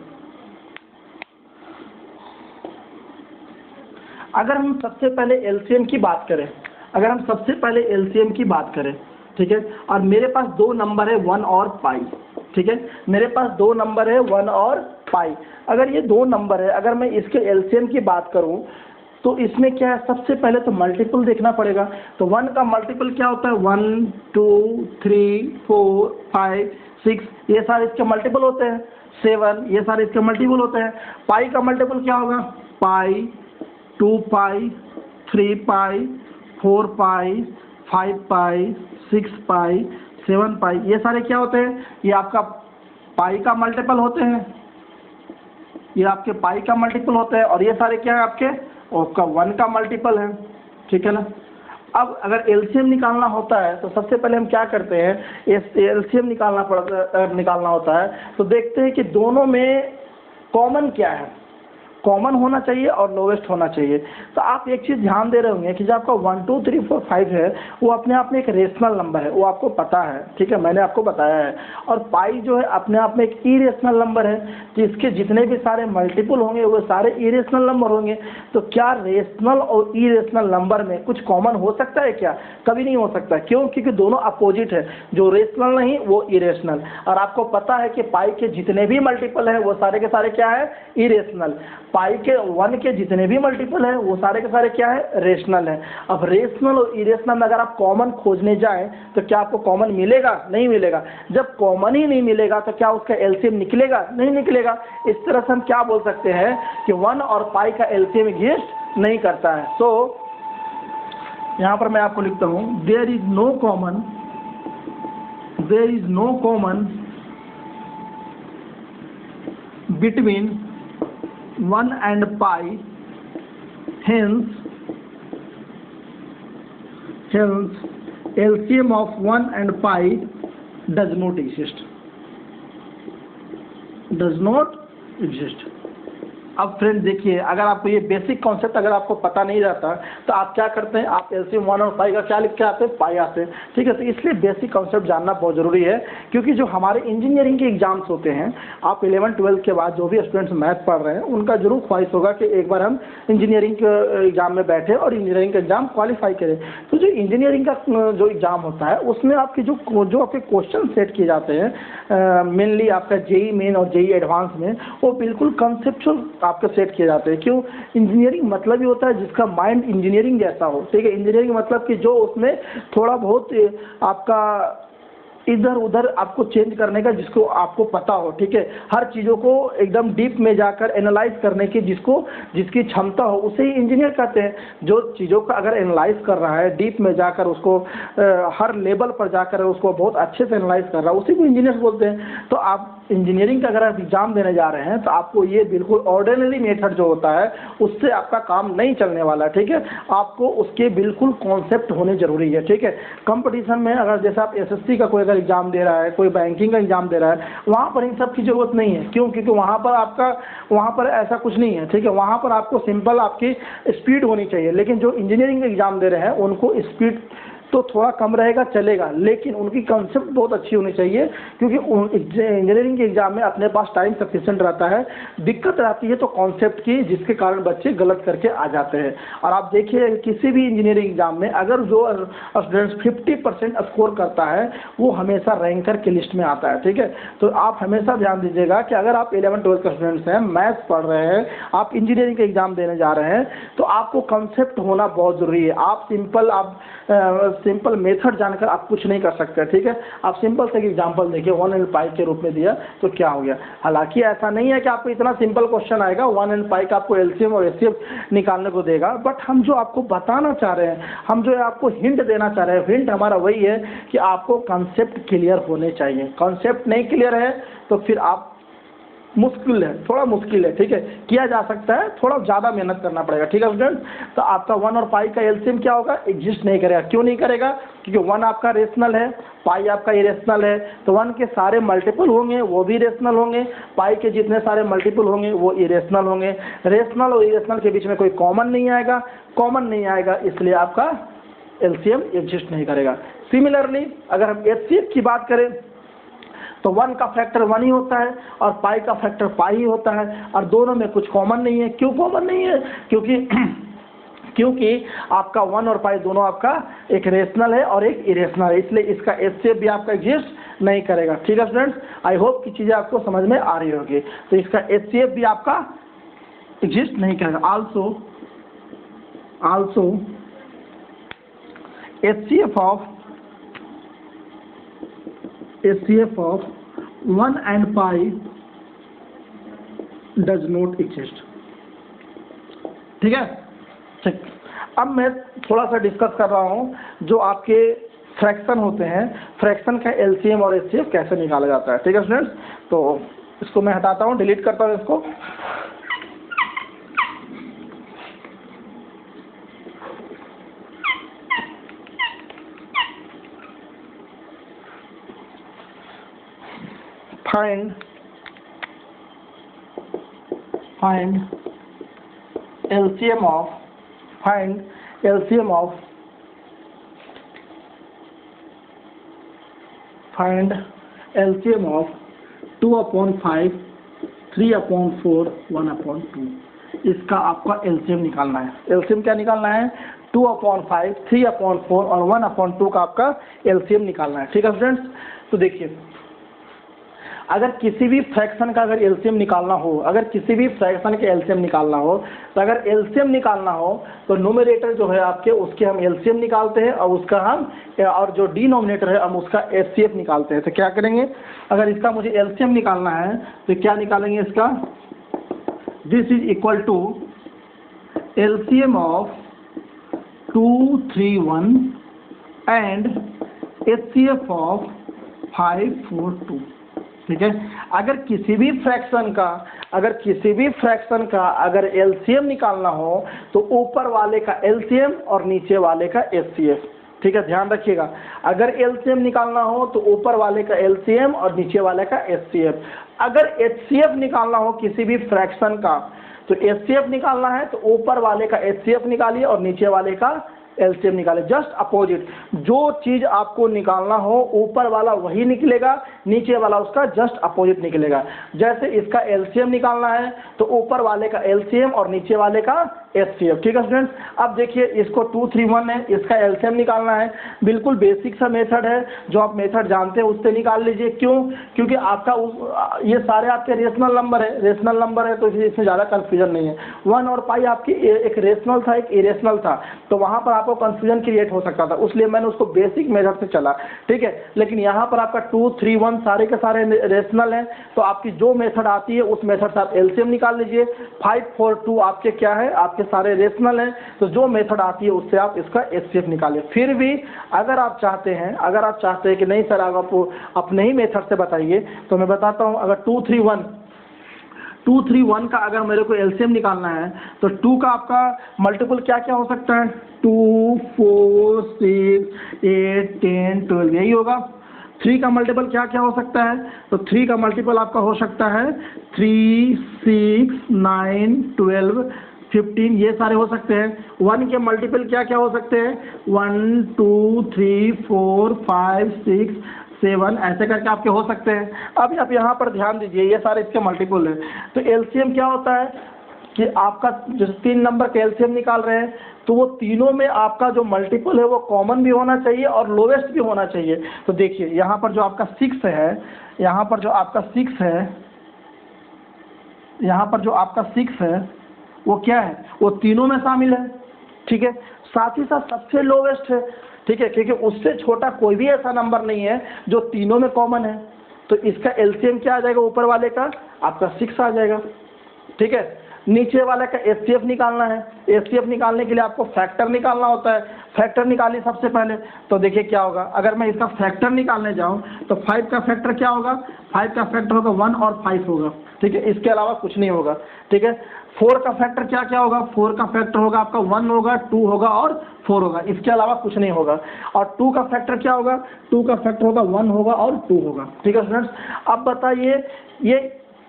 अगर हम सबसे पहले एलसीएम की बात करें, ठीक है, और मेरे पास दो नंबर है 1 और पाई। ठीक है, मेरे पास दो नंबर है 1 और पाई। अगर ये दो नंबर है, अगर मैं इसके एलसीएम की बात करूं तो इसमें क्या है, सबसे पहले तो मल्टीपल देखना पड़ेगा। तो 1 का मल्टीपल क्या होता है, 1 2 3 4 5 6, ये सारे इसके मल्टीपल होते हैं। 7, ये सारे इसके मल्टीपल होते हैं। पाई का मल्टीपल क्या होगा, पाई, 2 पाई, 3 पाई, 4 पाई, 5 पाई, 6 पाई, 7 पाई, ये सारे क्या होते हैं, ये आपका पाई का मल्टीपल होते हैं, ये आपके पाई का मल्टीपल होता है। और ये सारे क्या है, आपका 1 का मल्टीपल है। ठीक है ना। अब अगर एलसीएम निकालना होता है तो सबसे पहले हम क्या करते हैं, एलसीएम निकालना होता है तो देखते हैं कि दोनों में कॉमन क्या है। कॉमन होना चाहिए और लोवेस्ट होना चाहिए। तो आप एक चीज़ ध्यान दे रहे होंगे कि जो आपका 1 2 3 4 5 है वो अपने आप में एक रेशनल नंबर है, वो आपको पता है, ठीक है, मैंने आपको बताया है। और पाई जो है अपने आप में एक इरेशनल नंबर है, तो इसके जितने भी सारे मल्टीपल होंगे वो सारे इरेशनल नंबर होंगे। तो क्या रेशनल और इरेशनल नंबर में कुछ कॉमन हो सकता है क्या? कभी नहीं हो सकता। क्यों? क्योंकि दोनों अपोजिट है, जो रेशनल नहीं वो इरेशनल। और आपको पता है कि पाई के जितने भी मल्टीपल हैं वो सारे के सारे क्या है? इरेशनल। पाई के 1 के जितने भी मल्टीपल हैं वो सारे के सारे क्या है? रेशनल है। अब रेशनल और इरेशनल में अगर आप कॉमन खोजने जाएं तो क्या आपको कॉमन मिलेगा? नहीं मिलेगा। जब कॉमन ही नहीं मिलेगा तो क्या उसका एलसीएम निकलेगा? नहीं निकलेगा। इस तरह से हम क्या बोल सकते हैं कि 1 और पाई का एलसीएम एग्जिस्ट नहीं करता है। तो यहाँ पर मैं आपको लिखता हूँ, there is no common between 1 and pi, hence LCM of 1 and pi does not exist. अब फ्रेंड देखिए, अगर आपको ये बेसिक कॉन्सेप्ट अगर आपको पता नहीं रहता तो आप क्या करते हैं, आप एलसीएम 1 और पाई का क्या लिख के आते हैं? पाई आते हैं, ठीक है। तो इसलिए बेसिक कॉन्सेप्ट जानना बहुत ज़रूरी है, क्योंकि जो हमारे इंजीनियरिंग के एग्जाम्स होते हैं, आप 11 12 के बाद जो भी स्टूडेंट्स मैथ पढ़ रहे हैं उनका जरूर ख्वाहिश होगा कि एक बार हम इंजीनियरिंग के एग्जाम में बैठे और इंजीनियरिंग का एग्जाम क्वालिफाई करें। तो जो इंजीनियरिंग का जो एग्जाम होता है उसमें आपके जो आपके क्वेश्चन सेट किए जाते हैं, मेनली आपका जेई मेन और जेई एडवांस में, वो बिल्कुल कंसेप्चुअल आपके सेट किए जाते हैं। क्यों? इंजीनियरिंग मतलब ही होता है जिसका माइंड इंजीनियरिंग जैसा हो, ठीक है। इंजीनियरिंग मतलब कि जो उसमें थोड़ा बहुत आपका इधर उधर आपको चेंज करने का जिसको आपको पता हो, ठीक है। हर चीज़ों को एकदम डीप में जाकर एनालाइज करने की जिसकी क्षमता हो उसे ही इंजीनियर कहते हैं। जो चीज़ों का अगर एनालाइज कर रहा है डीप में जाकर, उसको हर लेवल पर जाकर उसको बहुत अच्छे से एनालाइज कर रहा है, उसी को इंजीनियर बोलते हैं। तो आप इंजीनियरिंग का अगर आप एग्जाम देने जा रहे हैं तो आपको ये बिल्कुल ऑर्डिनरी मेथड जो होता है उससे आपका काम नहीं चलने वाला, ठीक है। आपको उसके बिल्कुल कॉन्सेप्ट होने जरूरी है, ठीक है। कंपटीशन में अगर जैसे आप एसएससी का कोई अगर एग्जाम दे रहा है, कोई बैंकिंग का एग्जाम दे रहा है, वहाँ पर इन सब की जरूरत नहीं है। क्यों? क्योंकि वहाँ पर ऐसा कुछ नहीं है, ठीक है। वहाँ पर आपको सिंपल आपकी स्पीड होनी चाहिए। लेकिन जो इंजीनियरिंग का एग्जाम दे रहे हैं उनको स्पीड तो थोड़ा कम रहेगा चलेगा, लेकिन उनकी कंसेप्ट बहुत अच्छी होनी चाहिए, क्योंकि इंजीनियरिंग के एग्जाम में अपने पास टाइम सफिशिएंट रहता है। दिक्कत रहती है तो कॉन्सेप्ट की, जिसके कारण बच्चे गलत करके आ जाते हैं। और आप देखिए किसी भी इंजीनियरिंग एग्जाम में अगर जो स्टूडेंट्स 50% स्कोर करता है वो हमेशा रैंकर की लिस्ट में आता है, ठीक है। तो आप हमेशा ध्यान दीजिएगा कि अगर आप 11 12 के स्टूडेंट्स हैं, मैथ्स पढ़ रहे हैं, आप इंजीनियरिंग के एग्जाम देने जा रहे हैं, तो आपको कंसेप्ट होना बहुत ज़रूरी है। आप सिंपल मेथड जानकर आप कुछ नहीं कर सकते, ठीक है। आप सिंपल से एग्जांपल देखिए, 1 एंड पाई के रूप में दिया तो क्या हो गया। हालांकि ऐसा नहीं है कि आपको इतना सिंपल क्वेश्चन आएगा 1 एंड पाई का आपको एलसीएम और एचसीएफ निकालने को देगा, बट हम जो आपको बताना चाह रहे हैं, हम जो आपको हिंट देना चाह रहे हैं, हिंट हमारा वही है कि आपको कंसेप्ट क्लियर होने चाहिए। कंसेप्ट नहीं क्लियर है तो फिर आप मुश्किल है, थोड़ा मुश्किल है, ठीक है। किया जा सकता है, थोड़ा ज़्यादा मेहनत करना पड़ेगा, ठीक है स्टूडेंट। तो आपका 1 और पाई का एलसीएम क्या होगा? एग्जिस्ट नहीं करेगा। क्यों नहीं करेगा? क्योंकि 1 आपका रेशनल है, पाई आपका इरेशनल है। तो 1 के सारे मल्टीपल होंगे वो भी रेशनल होंगे, पाई के जितने सारे मल्टीपल होंगे वो इरेशनल होंगे। रेशनल और इरेशनल के बीच में कोई कॉमन नहीं आएगा, इसलिए आपका एलसीएम एग्जिस्ट नहीं करेगा। सिमिलरली अगर हम एचसीएफ की बात करें तो 1 का फैक्टर 1 ही होता है और पाई का फैक्टर पाई ही होता है, और दोनों में कुछ कॉमन नहीं है। क्यों कॉमन नहीं है? क्योंकि आपका 1 और पाई दोनों आपका एक रेशनल है और एक इरेशनल है, इसलिए इसका एचसीएफ भी आपका एग्जिस्ट नहीं करेगा, ठीक है स्टूडेंट्स। आई होप कि चीज़ें आपको समझ में आ रही होगी। तो इसका एचसीएफ भी आपका एग्जिस्ट नहीं करेगा। Also HCF of 1 and pi does not exist, ठीक है। ठीक, अब मैं थोड़ा सा डिस्कस कर रहा हूँ जो आपके फ्रैक्शन होते हैं, फ्रैक्शन का एलसीएम और एचसीएफ कैसे निकाला जाता है, ठीक है स्टूडेंट्स। तो इसको मैं हटाता हूँ, डिलीट करता हूँ इसको। find LCM of find LCM of find LCM of 2/5, 3/4, 1/2। इसका आपका LCM निकालना है। LCM क्या निकालना है? 2/5, 3/4 और 1/2 का आपका LCM निकालना है। ठीक है स्टूडेंट्स, तो देखिए अगर किसी भी फ्रैक्शन का अगर LCM निकालना हो, अगर किसी भी फ्रैक्शन के LCM निकालना हो, तो अगर LCM निकालना हो तो न्यूमरेटर जो है आपके उसके हम LCM निकालते हैं और उसका हम और जो डिनोमिनेटर है हम उसका HCF निकालते हैं। तो क्या करेंगे, अगर इसका मुझे LCM निकालना है तो क्या निकालेंगे इसका, this is equal to LCM of 2, 3, 1 and HCF of 5, 4, 2। ठीक है, अगर किसी भी फ्रैक्शन का अगर LCM निकालना हो तो ऊपर वाले का LCM और नीचे वाले का HCF। ठीक है, ध्यान रखिएगा, अगर LCM निकालना हो तो ऊपर वाले का LCM और नीचे वाले का HCF। अगर HCF निकालना हो किसी भी फ्रैक्शन का तो HCF निकालना है तो ऊपर वाले का HCF निकालिए और नीचे वाले का LCM निकाले। जस्ट अपोजिट, जो चीज आपको निकालना हो ऊपर वाला वही निकलेगा, नीचे वाला उसका जस्ट अपोजिट निकलेगा। जैसे इसका LCM निकालना है तो ऊपर वाले का LCM और नीचे वाले का HCF। ठीक है स्टूडेंट्स, अब देखिए इसको 2, 3, 1 है, इसका LCM निकालना है। बिल्कुल बेसिक सा मेथड है, जो आप मेथड जानते हैं उससे निकाल लीजिए। क्यों? क्योंकि आपका ये सारे आपके रेशनल नंबर है, तो इसमें ज़्यादा कन्फ्यूजन नहीं है। 1 और पाई आपकी एक रेशनल था, एक इरेशनल था, तो वहाँ पर आपको कन्फ्यूजन क्रिएट हो सकता था, इसलिए मैंने उसको बेसिक मेथड से चला। ठीक है, लेकिन यहाँ पर आपका 2, 3, 1 सारे के सारे रेशनल हैं, तो आपकी जो मेथड आती है उस मेथड से आप LCM निकाल लीजिए। 5, 4, 2 आपके क्या है, आपके सारे रेशनल हैं, तो जो मेथड आती है उससे आप इसका HCF निकालिए। फिर भी अगर आप चाहते हैं कि नहीं सर आप अपने ही मेथड से बताइए, तो मैं बताता हूँ। अगर 2, 3, 1 का अगर मेरे को LCM निकालना है तो 2 का आपका मल्टीपल क्या क्या हो सकता है, 2, 4, 6, 8, 10, 12 यही होगा। 3 का मल्टीपल क्या क्या हो सकता है, तो 3 का मल्टीपल आपका हो सकता है 3, 6, 9, 12, 15 ये सारे हो सकते हैं। 1 के मल्टीपल क्या क्या हो सकते हैं, 1, 2, 3, 4, 5, 6, 7 ऐसे करके आपके हो सकते हैं। अब आप यहाँ पर ध्यान दीजिए, ये सारे इसके मल्टीपल है। तो LCM क्या होता है कि आपका जो 3 नंबर का LCM निकाल रहे हैं तो वो तीनों में आपका जो मल्टीपल है वो कॉमन भी होना चाहिए और लोवेस्ट भी होना चाहिए। तो देखिए यहाँ पर जो आपका 6 है, यहाँ पर जो आपका 6 है वो क्या है, वो तीनों में शामिल है। ठीक है, साथ ही साथ सबसे लोवेस्ट है। ठीक है, क्योंकि उससे छोटा कोई भी ऐसा नंबर नहीं है जो तीनों में कॉमन है। तो इसका LCM क्या आ जाएगा, ऊपर वाले का आपका 6 आ जाएगा। ठीक है, नीचे वाले का HCF निकालना है। HCF निकालने के लिए आपको फैक्टर निकालना होता है। फैक्टर निकालिए सबसे पहले, तो देखिए क्या होगा, अगर मैं इसका फैक्टर निकालने जाऊं तो 5 का फैक्टर क्या होगा, 5 का फैक्टर होगा 1 और 5 होगा। ठीक है, इसके अलावा कुछ नहीं होगा। ठीक है, 4 का फैक्टर क्या क्या होगा, 4 का फैक्टर होगा आपका 1 होगा, 2 होगा और 4 होगा, इसके अलावा कुछ नहीं होगा। और 2 का फैक्टर क्या होगा, 2 का फैक्टर होगा 1 होगा और 2 होगा। ठीक है स्टूडेंट्स, अब बताइए ये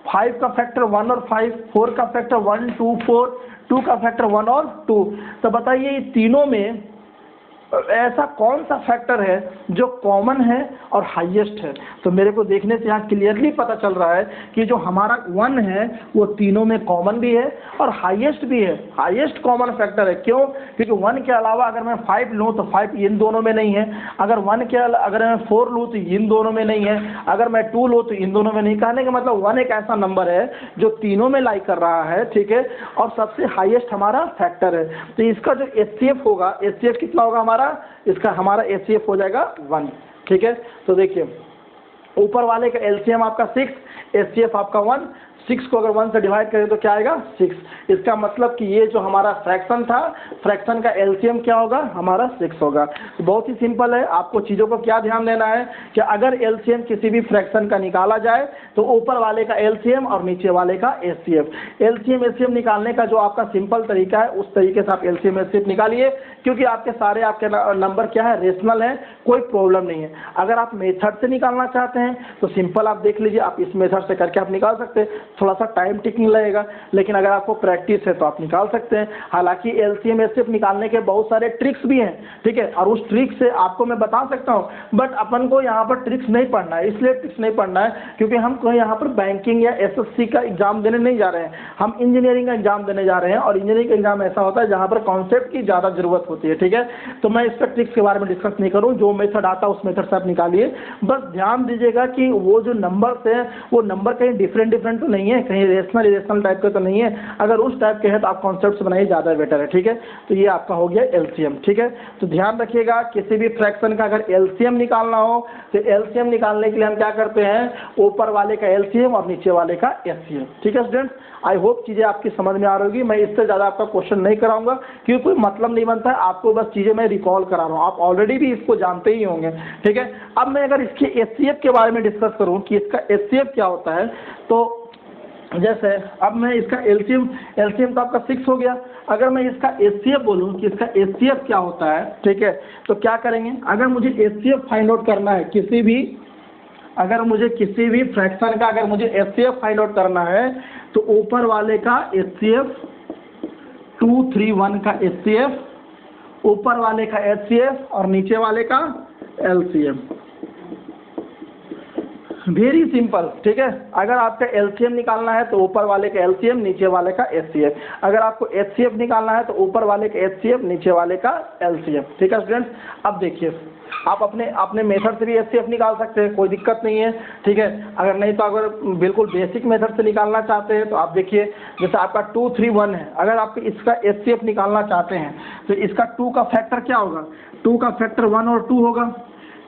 5 का फैक्टर 1 और 5, 4 का फैक्टर 1, 2, 4, 2 का फैक्टर 1 और 2, तो बताइए ये तीनों में ऐसा कौन सा फैक्टर है जो कॉमन है और हाईएस्ट है। तो मेरे को देखने से यहाँ क्लियरली पता चल रहा है कि जो हमारा 1 है वो तीनों में कॉमन भी है और हाईएस्ट भी है, हाईएस्ट कॉमन फैक्टर है। क्यों? क्योंकि 1 के अलावा अगर मैं 5 लूँ तो 5 इन दोनों में नहीं है, अगर अगर मैं 4 लूँ तो इन दोनों में नहीं है, अगर मैं 2 लूँ तो इन दोनों में नहीं। कहने का मतलब 1 एक ऐसा नंबर है जो तीनों में लाई कर रहा है। ठीक है, और सबसे हाईएस्ट हमारा फैक्टर है। तो इसका जो HCF होगा, HCF कितना होगा हमारा HCF हो जाएगा 1। ठीक है, तो देखिए ऊपर वाले का LCM आपका 6, HCF आपका 1। 6 को अगर 1 से डिवाइड करें तो क्या आएगा 6। इसका मतलब कि ये जो हमारा फ्रैक्शन था, फ्रैक्शन का LCM क्या होगा, हमारा 6 होगा। तो बहुत ही सिंपल है, आपको चीज़ों को क्या ध्यान देना है कि अगर LCM किसी भी फ्रैक्शन का निकाला जाए तो ऊपर वाले का LCM और नीचे वाले का HCF। LCM HCF निकालने का जो आपका सिंपल तरीका है उस तरीके से आप LCM HCF निकालिए, क्योंकि आपके नंबर क्या है, रेशनल है, कोई प्रॉब्लम नहीं है। अगर आप मेथड से निकालना चाहते हैं तो सिंपल आप देख लीजिए, आप इस मेथड से करके आप निकाल सकते हैं। थोड़ा सा टाइम टेकिंग लगेगा, लेकिन अगर आपको प्रैक्टिस है तो आप निकाल सकते हैं। हालांकि एलसीएम एचसीएफ निकालने के बहुत सारे ट्रिक्स भी हैं, ठीक है, और उस ट्रिक से आपको मैं बता सकता हूँ, बट अपन को यहाँ पर ट्रिक्स नहीं पढ़ना है। इसलिए ट्रिक्स नहीं पढ़ना है क्योंकि हम कोई यहाँ पर बैंकिंग या एसएससी का एग्जाम देने नहीं जा रहे हैं, हम इंजीनियरिंग का एग्जाम देने जा रहे हैं, और इंजीनियरिंग एग्जाम ऐसा होता है जहाँ पर कॉन्सेप्ट की ज़्यादा जरूरत होती है, ठीक है। तो मैं इसका ट्रिक्स के बारे में डिस्कस नहीं करूँ, जो मेथड आता है उस मेथड से आप निकालिए। बस ध्यान दीजिएगा कि वो जो नंबर्स हैं वो नंबर कहीं डिफरेंट डिफरेंट तो नहीं है, कहीं रेशनल इरेशनल टाइप का तो नहीं है। अगर उस टाइप के हैं तो आप कॉन्सेप्ट बनाइए, ज़्यादा बेटर है, ठीक है। तो ये आपका हो गया एलसीएम, ठीक है। तो ध्यान रखिएगा किसी भी फ्रैक्शन का अगर एलसीएम निकालना हो तो एलसीएम निकालने के लिए हम क्या करते हैं, ऊपर वाले का एलसीएम और नीचे वाले का एचसीएफ, ठीक है स्टूडेंट्स। आई होप चीज़ें आपकी समझ में आ रही होगी। मैं इससे ज़्यादा आपका क्वेश्चन नहीं कराऊंगा क्योंकि कोई मतलब नहीं बनता है, आपको बस चीज़ें मैं रिकॉल करा रहा हूँ, आप ऑलरेडी भी इसको जानते ही होंगे, ठीक है। अब मैं अगर इसके एचसीएफ के बारे में डिस्कस करूँ कि इसका एचसीएफ क्या होता है, तो जैसे अब मैं इसका एलसीएम तो आपका 6 हो गया। अगर मैं इसका एचसीएफ बोलूँ कि इसका एचसीएफ क्या होता है, ठीक है, तो क्या करेंगे, अगर मुझे एचसीएफ फाइंड आउट करना है अगर मुझे किसी भी फ्रैक्शन का अगर मुझे एचसीएफ फाइंड आउट करना है तो ऊपर वाले का एचसीएफ 231 का एचसीएफ, ऊपर वाले का एचसीएफ और नीचे वाले का एलसीएम। वेरी सिंपल, ठीक है। अगर आपका एलसीएम निकालना है तो ऊपर वाले का एलसीएम, नीचे वाले का एचसीएफ। अगर आपको एचसीएफ निकालना है तो ऊपर वाले का एचसीएफ, नीचे वाले का एलसीएम, ठीक है स्टूडेंट्स। अब देखिए आप अपने मेथड से भी एचसीएफ निकाल सकते हैं, कोई दिक्कत नहीं है, ठीक है। अगर नहीं तो अगर बिल्कुल बेसिक मेथड से निकालना चाहते हैं तो आप देखिए जैसे आपका 231 है, अगर आप इसका एचसीएफ निकालना चाहते हैं तो इसका 2 का फैक्टर क्या होगा, 2 का फैक्टर 1 और 2 होगा,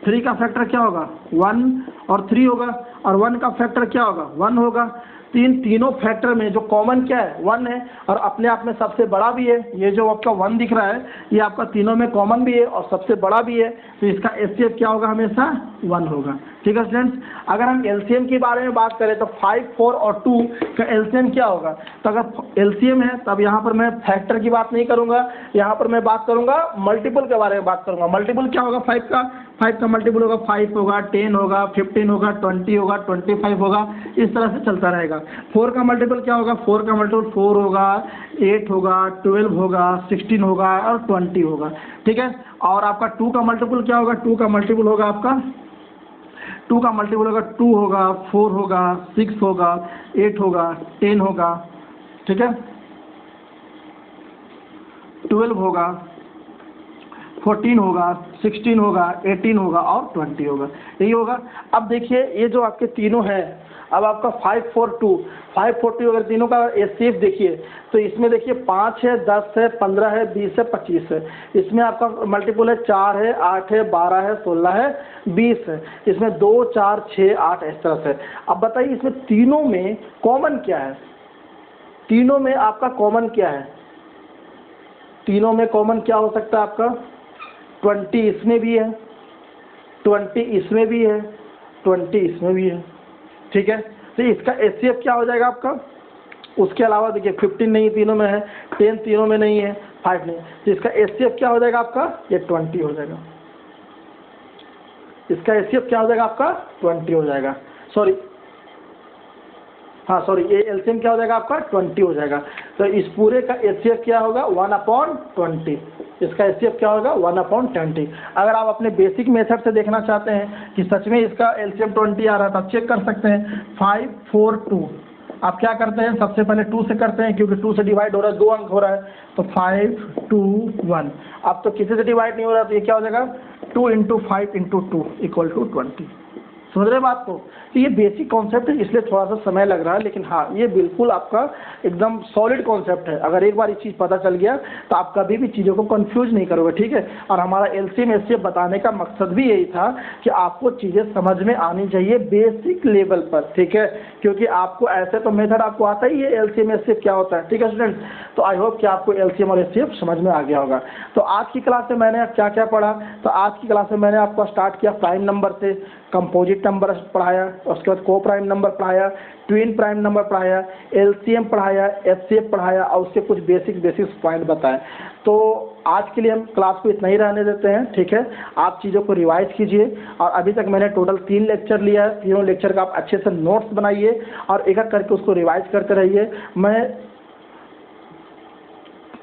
3 का फैक्टर क्या होगा 1 और 3 होगा, और 1 का फैक्टर क्या होगा 1 होगा। तीनों फैक्टर में जो कॉमन क्या है 1 है, और अपने आप में सबसे बड़ा भी है। ये जो आपका 1 दिख रहा है ये आपका तीनों में कॉमन भी है और सबसे बड़ा भी है, तो इसका एचसीएफ क्या होगा हमेशा 1 होगा, ठीक है स्टूडेंट्स। अगर हम एलसीएम के बारे में बात करें तो 5, 4 और 2 का एलसीएम क्या होगा, तो अगर एलसीएम है तब यहाँ पर मैं फैक्टर की बात नहीं करूँगा, यहाँ पर मैं बात करूँगा मल्टीपल के बारे में बात करूँगा। मल्टीपल क्या होगा 5 का मल्टीपल होगा 5 होगा, 10 होगा, 15 होगा, 20 होगा, 25 होगा, इस तरह से चलता रहेगा। 4 का मल्टीपल क्या होगा, 4 का मल्टीपल 4 होगा, 8 होगा, 12 होगा, 16 होगा और 20 होगा, ठीक है। और आपका 2 का मल्टीपल क्या होगा, 2 का मल्टीपल होगा आपका 2 का मल्टीपल होगा 2 होगा, 4 होगा, 6 होगा, 8 होगा, 10 होगा, ठीक है, 12 होगा, 14 होगा, 16 होगा, 18 होगा और 20 होगा, यही होगा। अब देखिए ये जो आपके तीनों हैं, अब आपका 5, 4, 2 अगर तीनों का एचसीएफ देखिए तो इसमें देखिए 5 है, 10 है, 15 है, 20 है, 25 है। इसमें आपका मल्टीपल है 4 है, 8 है, 12 है, 16 है, 20 है। इसमें 2, 4, 6, 8 इस तरह से। अब बताइए इसमें तीनों में कॉमन क्या है, तीनों में आपका कॉमन क्या है, तीनों में कॉमन क्या हो सकता है आपका 20 इसमें भी है, 20 इसमें भी है, 20 इसमें भी है, ठीक है। तो इसका एचसीएफ क्या हो जाएगा आपका, उसके अलावा देखिए 15 नहीं तीनों में है, 10 तीनों में नहीं है, 5 नहीं, तो इसका एचसीएफ क्या हो जाएगा आपका ये 20 हो जाएगा। इसका एचसीएफ क्या हो जाएगा आपका 20 हो जाएगा, सॉरी ये एलसीएम क्या हो जाएगा आपका 20 हो जाएगा। तो इस पूरे का एचसीएफ क्या होगा 1/20, इसका एचसीएफ क्या होगा 1/20। अगर आप अपने बेसिक मेथड से देखना चाहते हैं कि सच में इसका एलसीएम 20 आ रहा है तो आप चेक कर सकते हैं। 5, 4, 2 आप क्या करते हैं, सबसे पहले 2 से करते हैं क्योंकि 2 से डिवाइड हो रहा है, 2 अंक हो रहा है, तो 5, 2, 1। अब तो किसी से डिवाइड नहीं हो रहा तो ये क्या हो जाएगा 2 × 5 × 2 = 20। समझ रहे बात को। तो ये बेसिक कॉन्सेप्ट है इसलिए थोड़ा सा समय लग रहा है, लेकिन हाँ ये बिल्कुल आपका एकदम सॉलिड कॉन्सेप्ट है। अगर एक बार ये चीज़ पता चल गया तो आप कभी भी चीज़ों को कंफ्यूज नहीं करोगे, ठीक है। और हमारा एलसीएम एचसीएफ बताने का मकसद भी यही था कि आपको चीज़ें समझ में आनी चाहिए बेसिक लेवल पर, ठीक है, क्योंकि आपको ऐसे तो मेथड आपको आता ही है एलसीएम एचसीएफ क्या होता है, ठीक है स्टूडेंट। तो आई होप कि आपको एलसीएम और एचसीएफ समझ में आ गया होगा। तो आज की क्लास में मैंने क्या क्या पढ़ा, तो आज की क्लास में मैंने आपको स्टार्ट किया प्राइम नंबर से, कंपोजिट नंबर पढ़ाया, उसके बाद को प्राइम नंबर पढ़ाया, ट्विन प्राइम नंबर पढ़ाया, एलसीएम पढ़ाया, एचसीएफ पढ़ाया और उसके कुछ बेसिक पॉइंट बताए। तो आज के लिए हम क्लास को इतना ही रहने देते हैं, ठीक है। आप चीज़ों को रिवाइज कीजिए और अभी तक मैंने टोटल 3 लेक्चर लिया है, तीनों लेक्चर का आप अच्छे से नोट्स बनाइए और एक एक करके उसको रिवाइज करते रहिए। मैं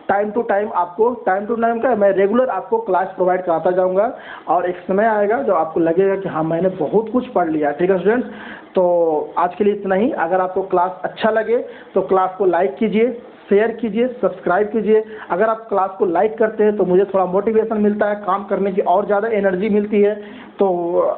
टाइम टू टाइम का मैं रेगुलर आपको क्लास प्रोवाइड कराता जाऊंगा और एक समय आएगा जब आपको लगेगा कि हाँ मैंने बहुत कुछ पढ़ लिया, ठीक है स्टूडेंट्स। तो आज के लिए इतना ही। अगर आपको क्लास अच्छा लगे तो क्लास को लाइक कीजिए, शेयर कीजिए, सब्सक्राइब कीजिए। अगर आप क्लास को लाइक करते हैं तो मुझे थोड़ा मोटिवेशन मिलता है, काम करने की और ज़्यादा एनर्जी मिलती है। तो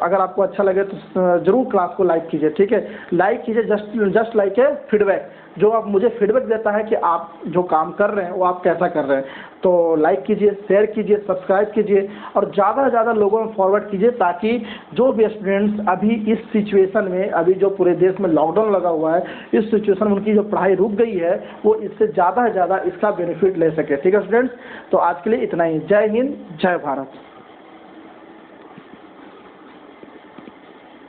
अगर आपको अच्छा लगे तो ज़रूर क्लास को लाइक कीजिए, ठीक है। लाइक कीजिए जस्ट लाइक ए फीडबैक, जो आप मुझे फीडबैक देता है कि आप जो काम कर रहे हैं वो आप कैसा कर रहे हैं। तो लाइक कीजिए, शेयर कीजिए, सब्सक्राइब कीजिए और ज़्यादा से ज़्यादा लोगों में फॉरवर्ड कीजिए, ताकि जो भी स्टूडेंट्स अभी इस सिचुएशन में, अभी जो पूरे देश में लॉकडाउन लगा हुआ है, इस सिचुएशन में उनकी जो पढ़ाई रुक गई है वो इससे ज़्यादा से ज़्यादा इसका बेनिफिट ले सके, ठीक है स्टूडेंट्स। तो आज के लिए इतना ही। जय हिंद, जय भारत।